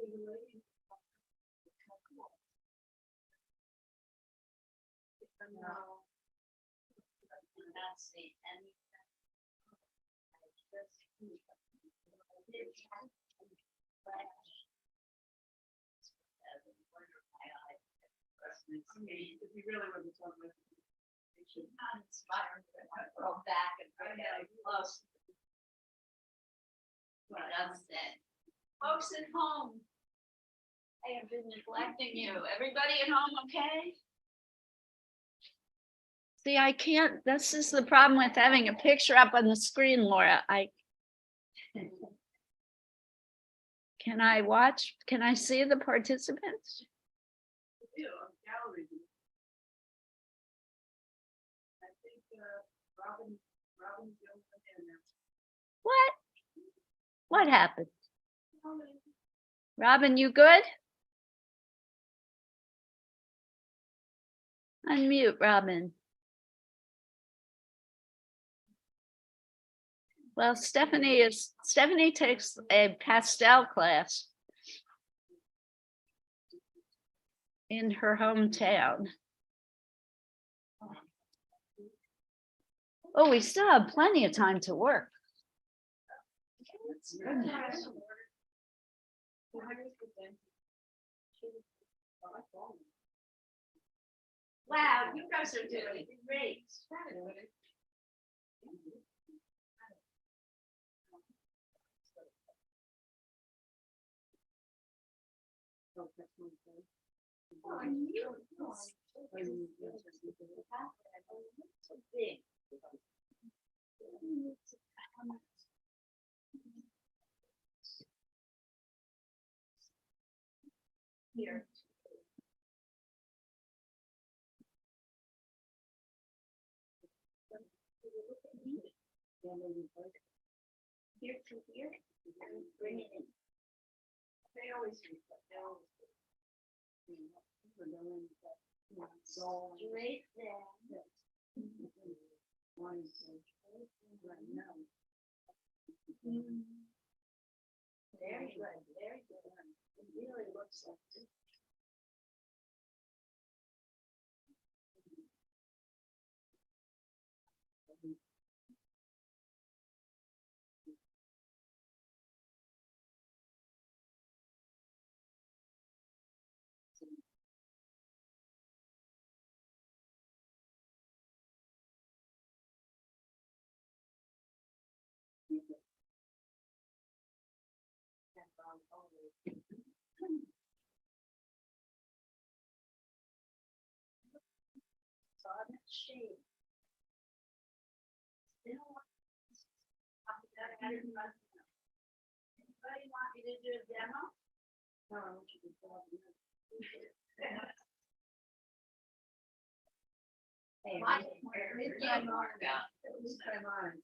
Speaker 4: I mean, if you really want to talk about it, you should.
Speaker 5: Go back and bring it close. That's it. Folks at home. I have been neglecting you. Everybody at home, okay?
Speaker 1: See, I can't, this is the problem with having a picture up on the screen, Laura. Can I watch? Can I see the participants?
Speaker 4: Yeah, gallery. I think, Robin's the only one in there.
Speaker 1: What? What happened? Robin, you good? Unmute, Robin. Well, Stephanie takes a pastel class in her hometown. Oh, we still have plenty of time to work.
Speaker 5: Wow, you guys are doing great. Here. Here to here, and bring it in.
Speaker 4: They always do that. They always do.
Speaker 5: Straight there.
Speaker 4: One is right now.
Speaker 5: Very good, very good. It really looks like it. Shade. Anybody want me to do a demo?
Speaker 4: No, I want you to go. At least my mind.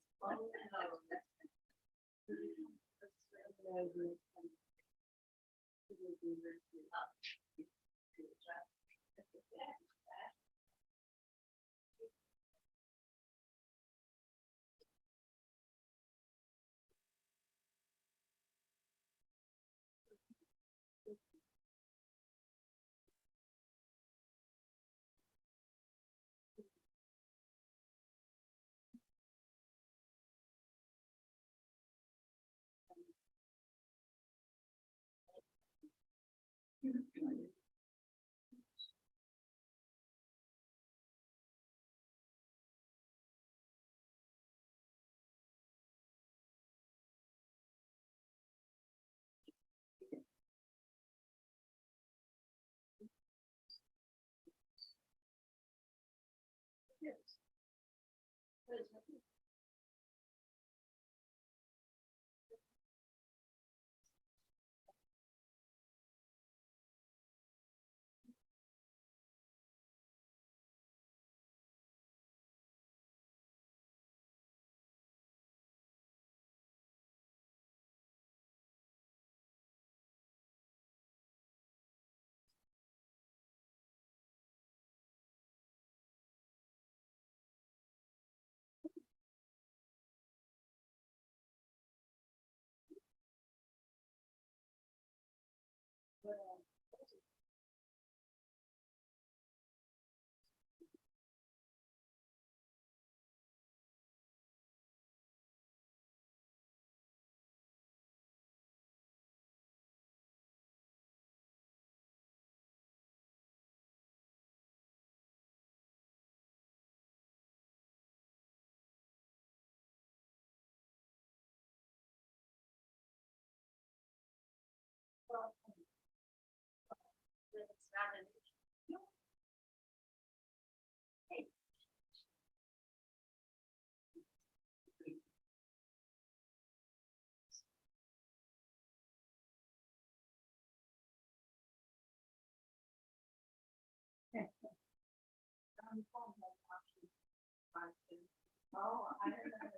Speaker 4: Oh, I don't know.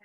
Speaker 4: I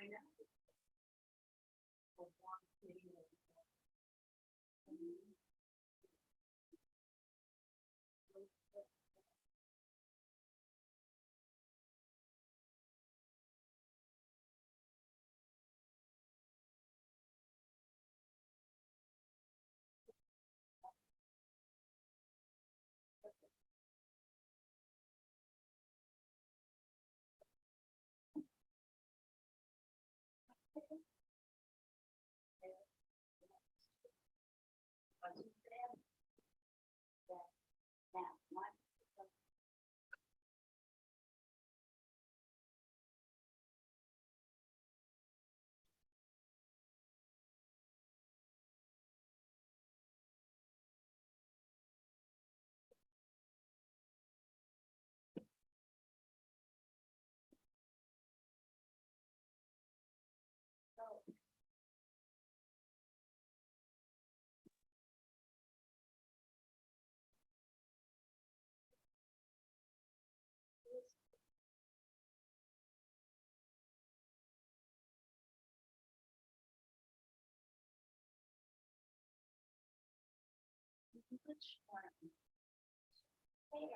Speaker 4: know.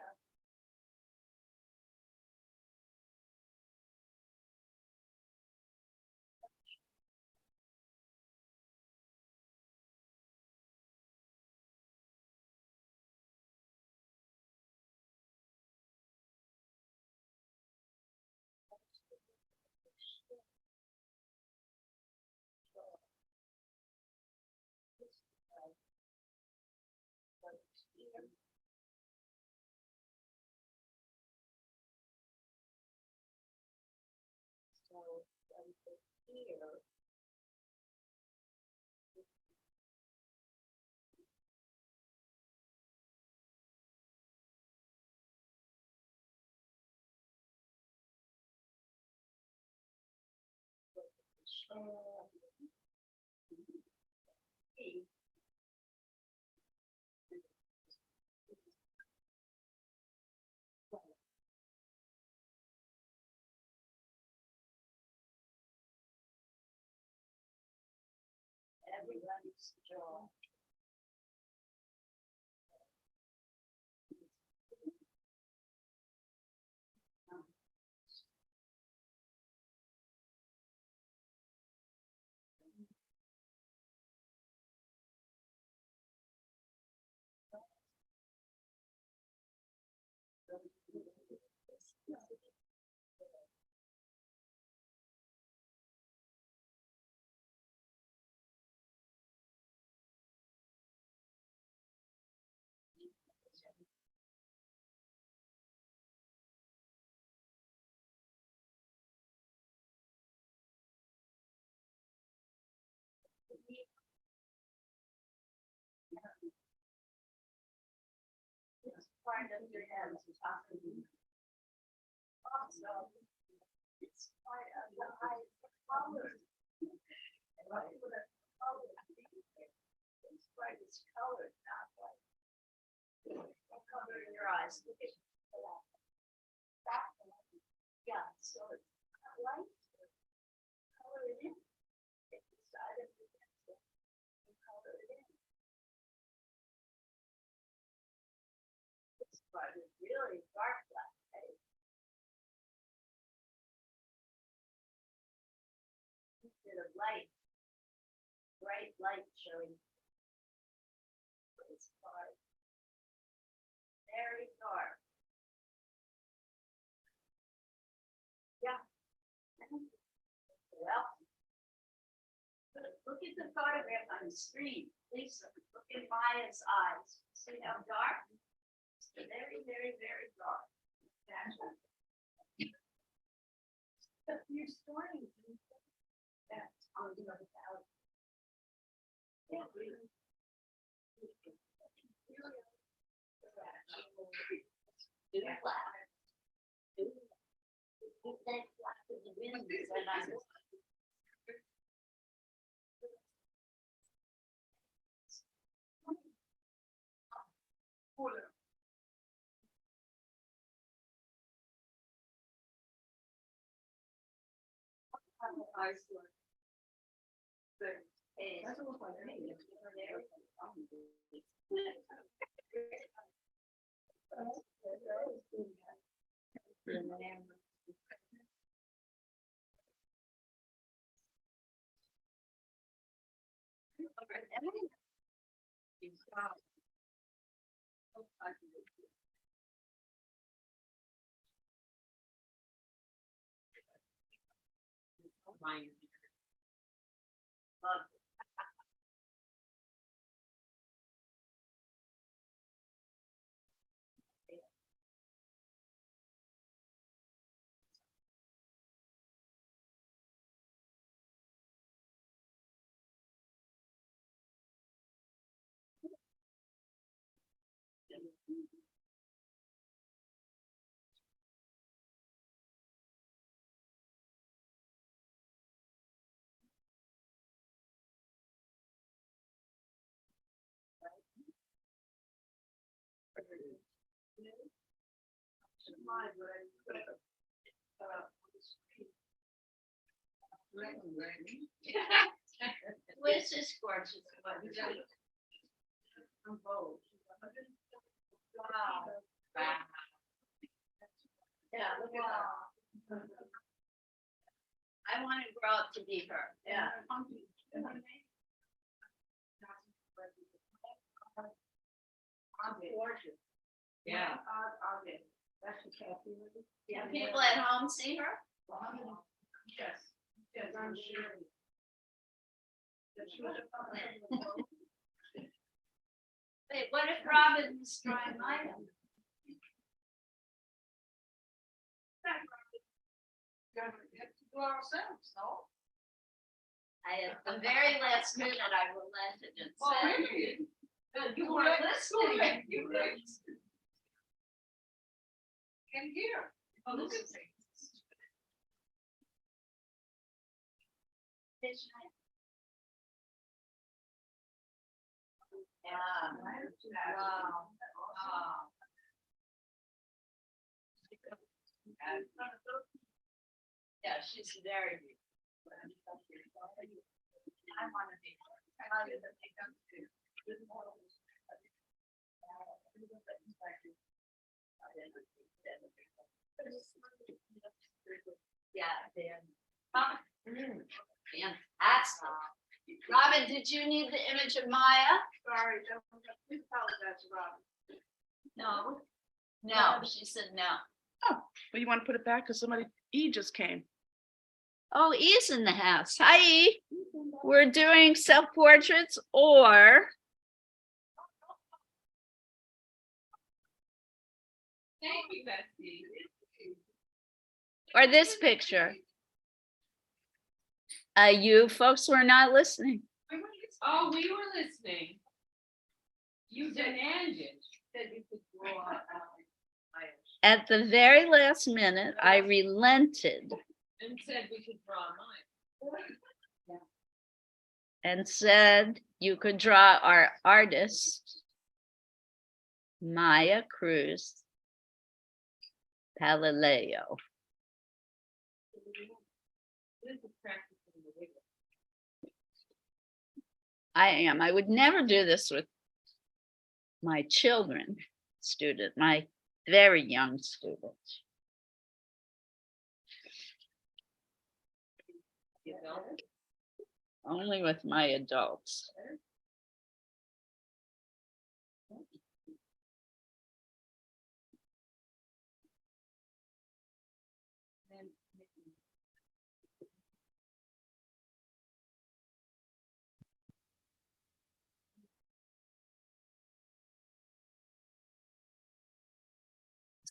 Speaker 4: Everybody's jaw. It's part of your hands is often also it's part of the eye color. And what would a color be? It's part of its color, not like what color in your eyes. Look at that one. Yeah, so it's light. Color it in. It's the side of the pencil. You color it in. It's part of really dark black. Right? Instead of light, bright light showing. It's dark. Very dark. Yeah. Well,
Speaker 5: Look at the photograph on the screen, Lisa, look at Maya's eyes, see how dark? Very, very, very dark. That's what- But you're storing. That's on the other side. Yeah. Liz is gorgeous. Wow. Yeah, look at that. I want to grow up to be her. Yeah. Gorgeous.
Speaker 4: Yeah.
Speaker 5: Yeah, people at home see her?
Speaker 4: Yes, yes, I'm sure.
Speaker 5: Wait, what if Robin's drawing Maya?
Speaker 4: Have to do ourselves, no?
Speaker 5: At the very last minute, I relented and said.
Speaker 4: Really?
Speaker 5: You weren't listening.
Speaker 4: You were listening. Can hear. Oh, look at me.
Speaker 5: Yeah. Wow. Wow. Yeah, she's very beautiful. I want to be. Yeah, Dan. Fantastic. Robin, did you need the image of Maya?
Speaker 4: Sorry, please apologize, Robin.
Speaker 5: No. No, she said no.
Speaker 6: Well, you want to put it back because somebody, E just came.
Speaker 1: Oh, E's in the house. Hi, E. We're doing self-portraits or
Speaker 5: Thank you, Betsy.
Speaker 1: this picture. You folks were not listening.
Speaker 7: Oh, we were listening. You demanded that you could draw.
Speaker 1: At the very last minute, I relented
Speaker 7: And said we could draw mine.
Speaker 1: and said you could draw our artist, Maya Cruz Palileo.
Speaker 7: This is practicing the wiggle.
Speaker 1: I am. I would never do this with my children, my very young students.
Speaker 7: You know?
Speaker 1: Only with my adults.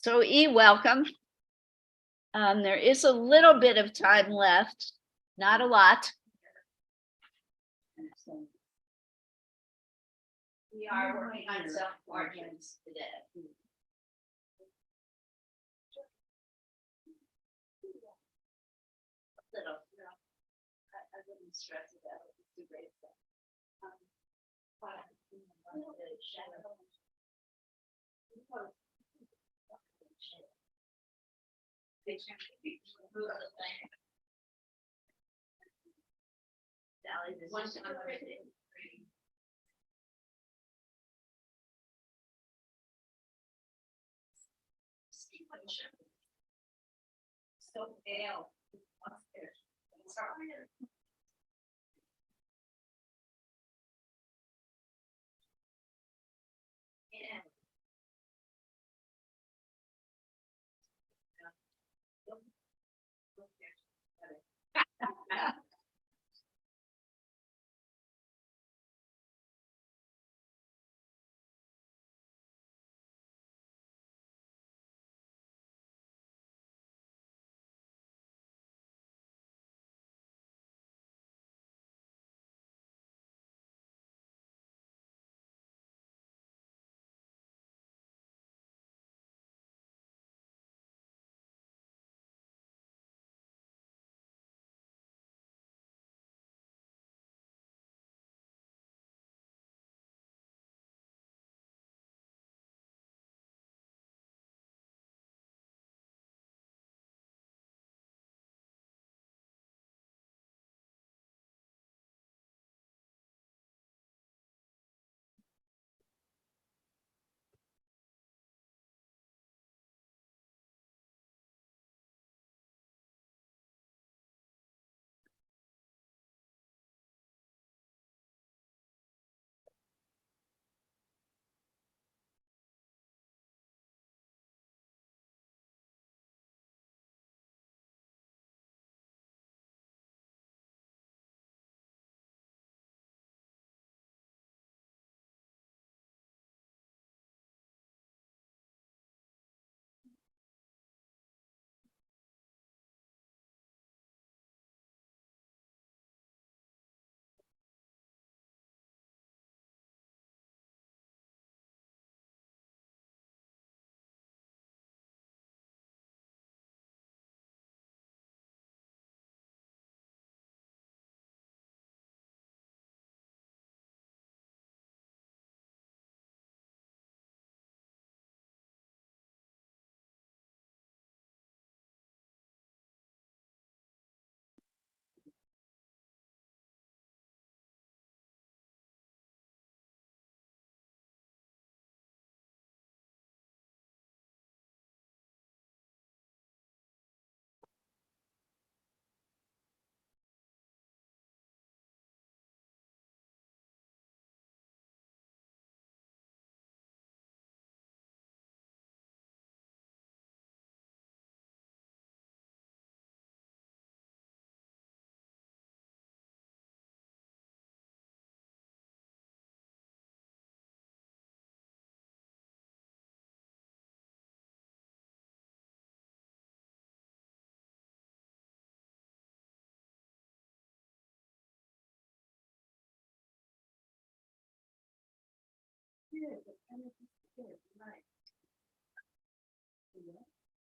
Speaker 1: So welcome. There is a little bit of time left, not a lot.
Speaker 5: We are working on some portraits today. Little, I wouldn't stress it out, it's a great thing. But, the shadow. Sally, this is everything. So pale. Sorry. Yeah.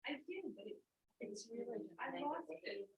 Speaker 5: I do, but it's really, I lost it.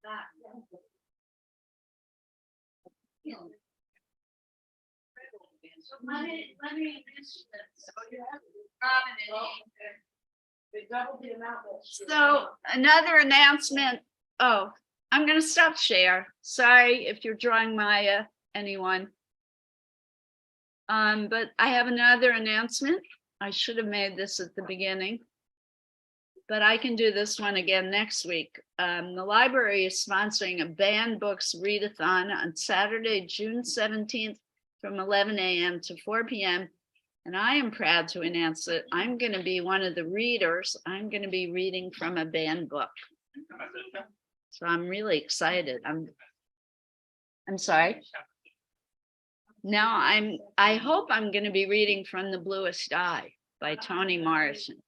Speaker 5: that. So let me mention this. Robin and Anchor.
Speaker 4: They doubled the amount that.
Speaker 1: So another announcement. Oh, I'm gonna stop share. Sorry if you're drawing Maya, anyone. But I have another announcement. I should have made this at the beginning. But I can do this one again next week. The library is sponsoring a banned books readathon on Saturday, June 17th from 11 a.m. to 4 p.m. And I am proud to announce that I'm going to be one of the readers. I'm going to be reading from a banned book. So I'm really excited. I'm sorry. No, I hope I'm going to be reading from The Bluest Eye by Toni Morrison.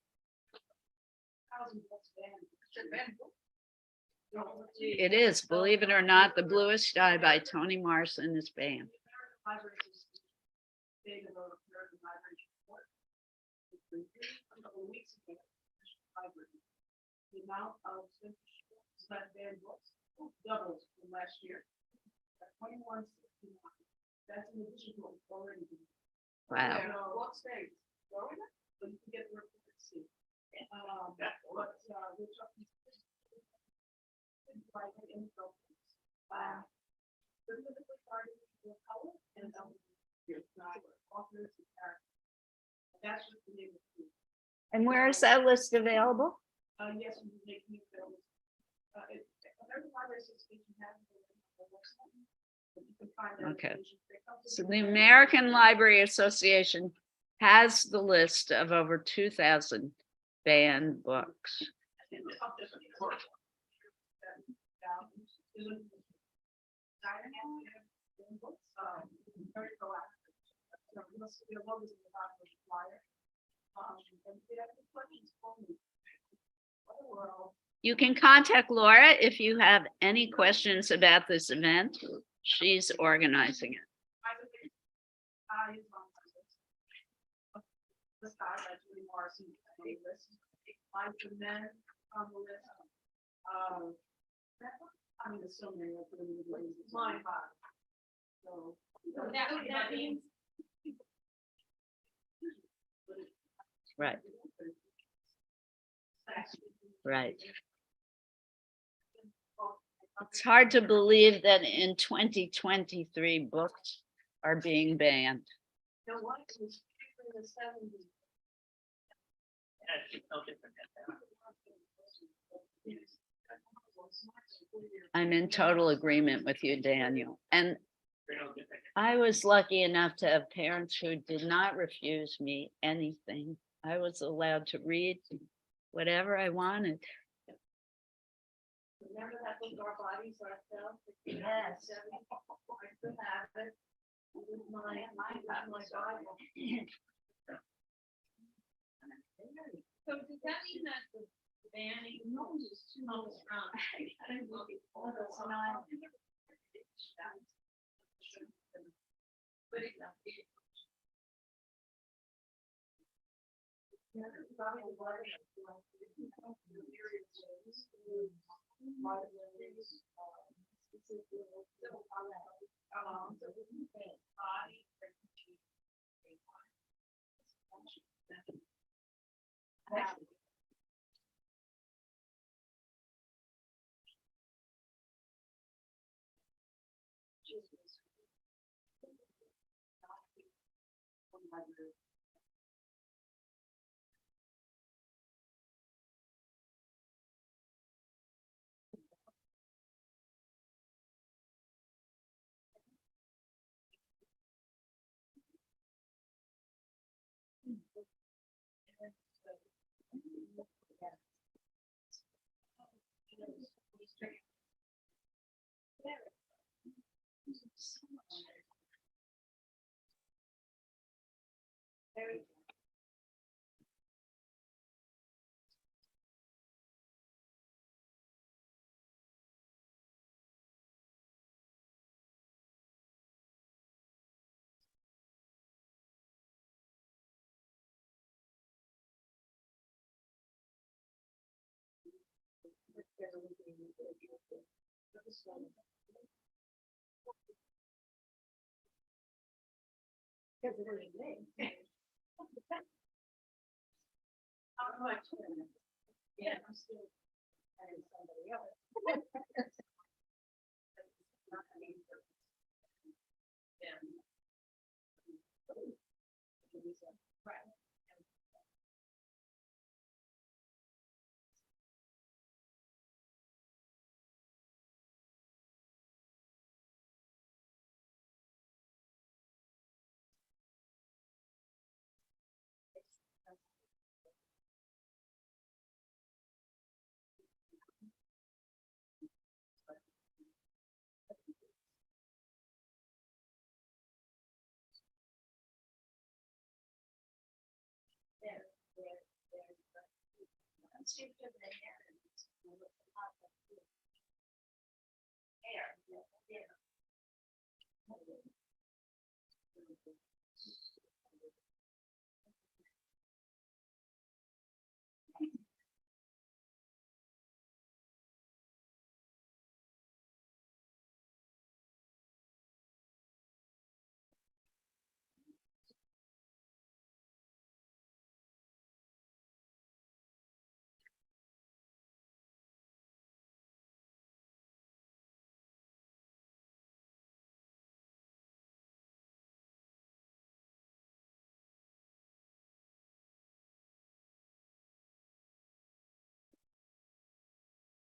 Speaker 1: It is, believe it or not, The Bluest Eye by Toni Morrison is banned.
Speaker 4: The amount of banned books doubled from last year. 2169. That's in addition to what we've already done.
Speaker 1: Wow.
Speaker 4: What states? Florida? So you can get the report and see. But we're talking. Private info. Specifically targeted for color and authors and characters. That's just the name of it.
Speaker 1: And where is that list available?
Speaker 4: Yes, we make new films. Every library association has their website, but you can find that
Speaker 1: Okay.
Speaker 4: information.
Speaker 1: So the American Library Association has the list of over 2,000 banned books.
Speaker 4: Very proactive. You must be a logos in the bottom of the flyer. And if you have any questions for me. Otherwise,
Speaker 1: You can contact Laura if you have any questions about this event. She's organizing it.
Speaker 4: This guy, that's really Morrison, list. Mine's the men on the list. I mean, there's so many. I put them in the list. It's mine, five. So.
Speaker 5: That means.
Speaker 1: Right. Right. It's hard to believe that in 2023 books are being banned.
Speaker 4: You know what? It was in the 70s.
Speaker 1: I'm in total agreement with you, Daniel. And I was lucky enough to have parents who did not refuse me anything. I was allowed to read whatever I wanted.
Speaker 5: Remember that book, Our Bodies, Our Selves?
Speaker 7: Yes.
Speaker 5: I still have it. With my Bible. So does that mean that the banning is too much from? I didn't look at all the time. How much? Yeah, I'm still. And somebody else.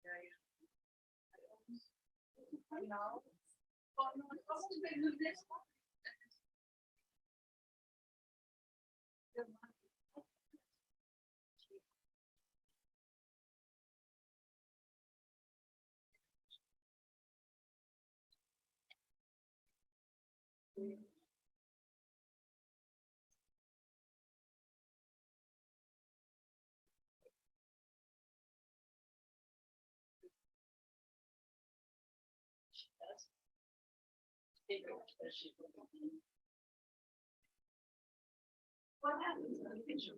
Speaker 5: Right. No. Oh, no, oh, they do this one. What happens in the picture?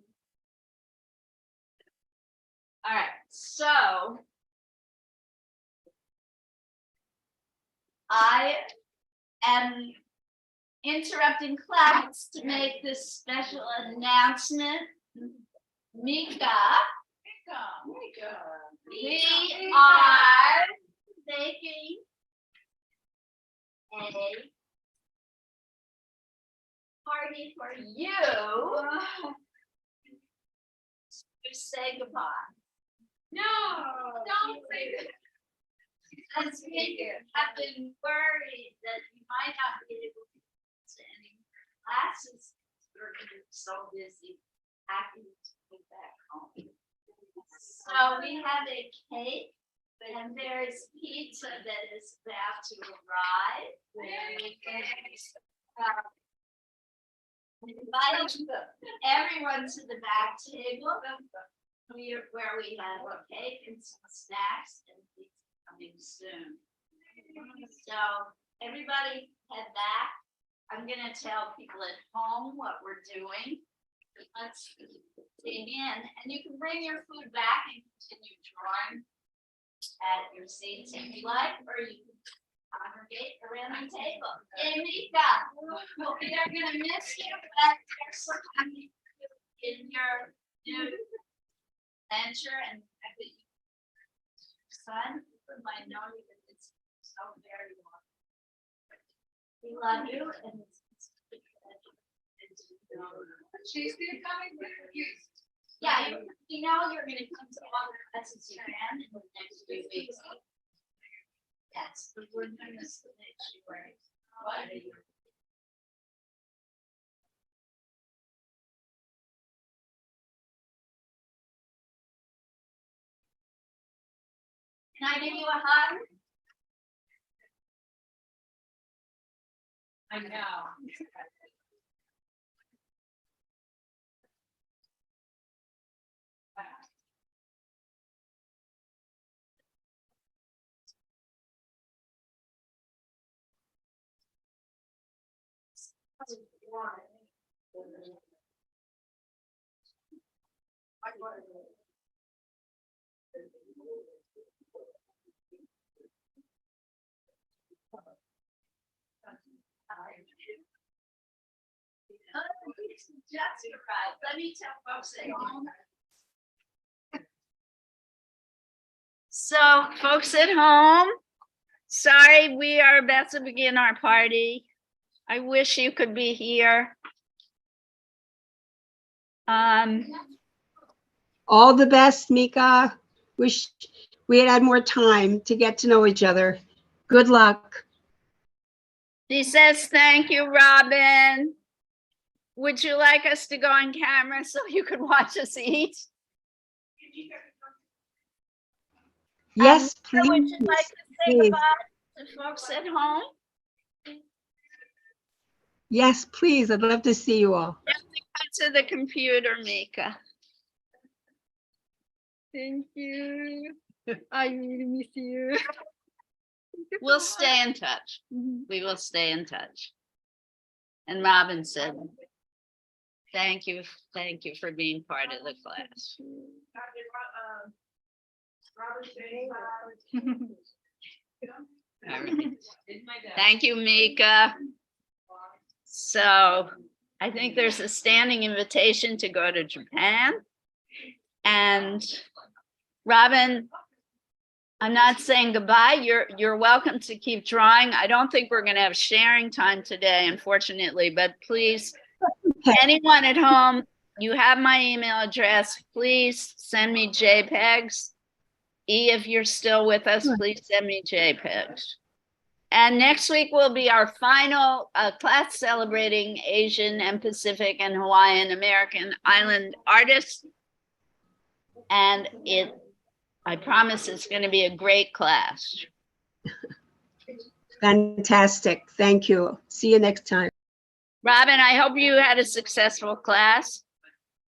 Speaker 1: All right, so I am interrupting class to make this special announcement. Mika, we are making a party for you to say goodbye.
Speaker 7: No, don't say that.
Speaker 1: As we have been worried that you might not be able to any classes, we're so busy packing to go back home. So we have a cake and there is pizza that is about to arrive. Invite everyone to the back table where we have a cake and some snacks and pizza coming soon. So everybody head back. I'm gonna tell people at home what we're doing. Let's dig in, and you can bring your food back and continue drawing at your seats if you like, or you can congregate around the table. Hey, Mika, we are gonna miss you, but there's something in your new venture and I think son, I know that it's so very long. We love you and it's
Speaker 7: She's still coming with you.
Speaker 1: yeah, you know you're gonna come to all the classes you can in the next few weeks. Yes, but we're doing this to make sure. What? Can I give you a hug?
Speaker 7: I know.
Speaker 5: Just arrived. Let me tell folks at home.
Speaker 1: So folks at home, sorry, we are about to begin our party. I wish you could be here.
Speaker 3: All the best, Mika. Wish we had more time to get to know each other. Good luck.
Speaker 1: She says, thank you, Robin. Would you like us to go on camera so you could watch us eat?
Speaker 3: Yes,
Speaker 1: Would
Speaker 3: please.
Speaker 1: you like to say
Speaker 3: please.
Speaker 1: goodbye to folks at home?
Speaker 3: Yes, please. I'd love to see you all.
Speaker 1: Cut to the computer, Mika. Thank you. I really miss you. We'll stay in touch. We will stay in touch. And Robin said, thank you for being part of the class. All right. Thank you, Mika. So I think there's a standing invitation to go to Japan. And Robin, I'm not saying goodbye. You're welcome to keep drawing. I don't think we're going to have sharing time today, unfortunately, but please, anyone at home, you have my email address. Please send me JPEGs. If you're still with us, please send me JPEGs. And next week will be our final class celebrating Asian and Pacific and Hawaiian American island artists. And I promise it's going to be a great class.
Speaker 3: Fantastic. Thank you. See you next time.
Speaker 1: Robin, I hope you had a successful class.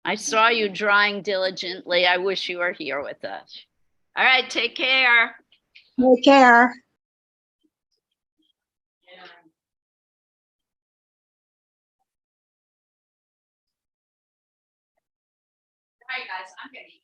Speaker 1: I saw you drawing diligently. I wish you were here with us. All right, take care.
Speaker 3: Take care.
Speaker 5: All right, guys, I'm gonna eat.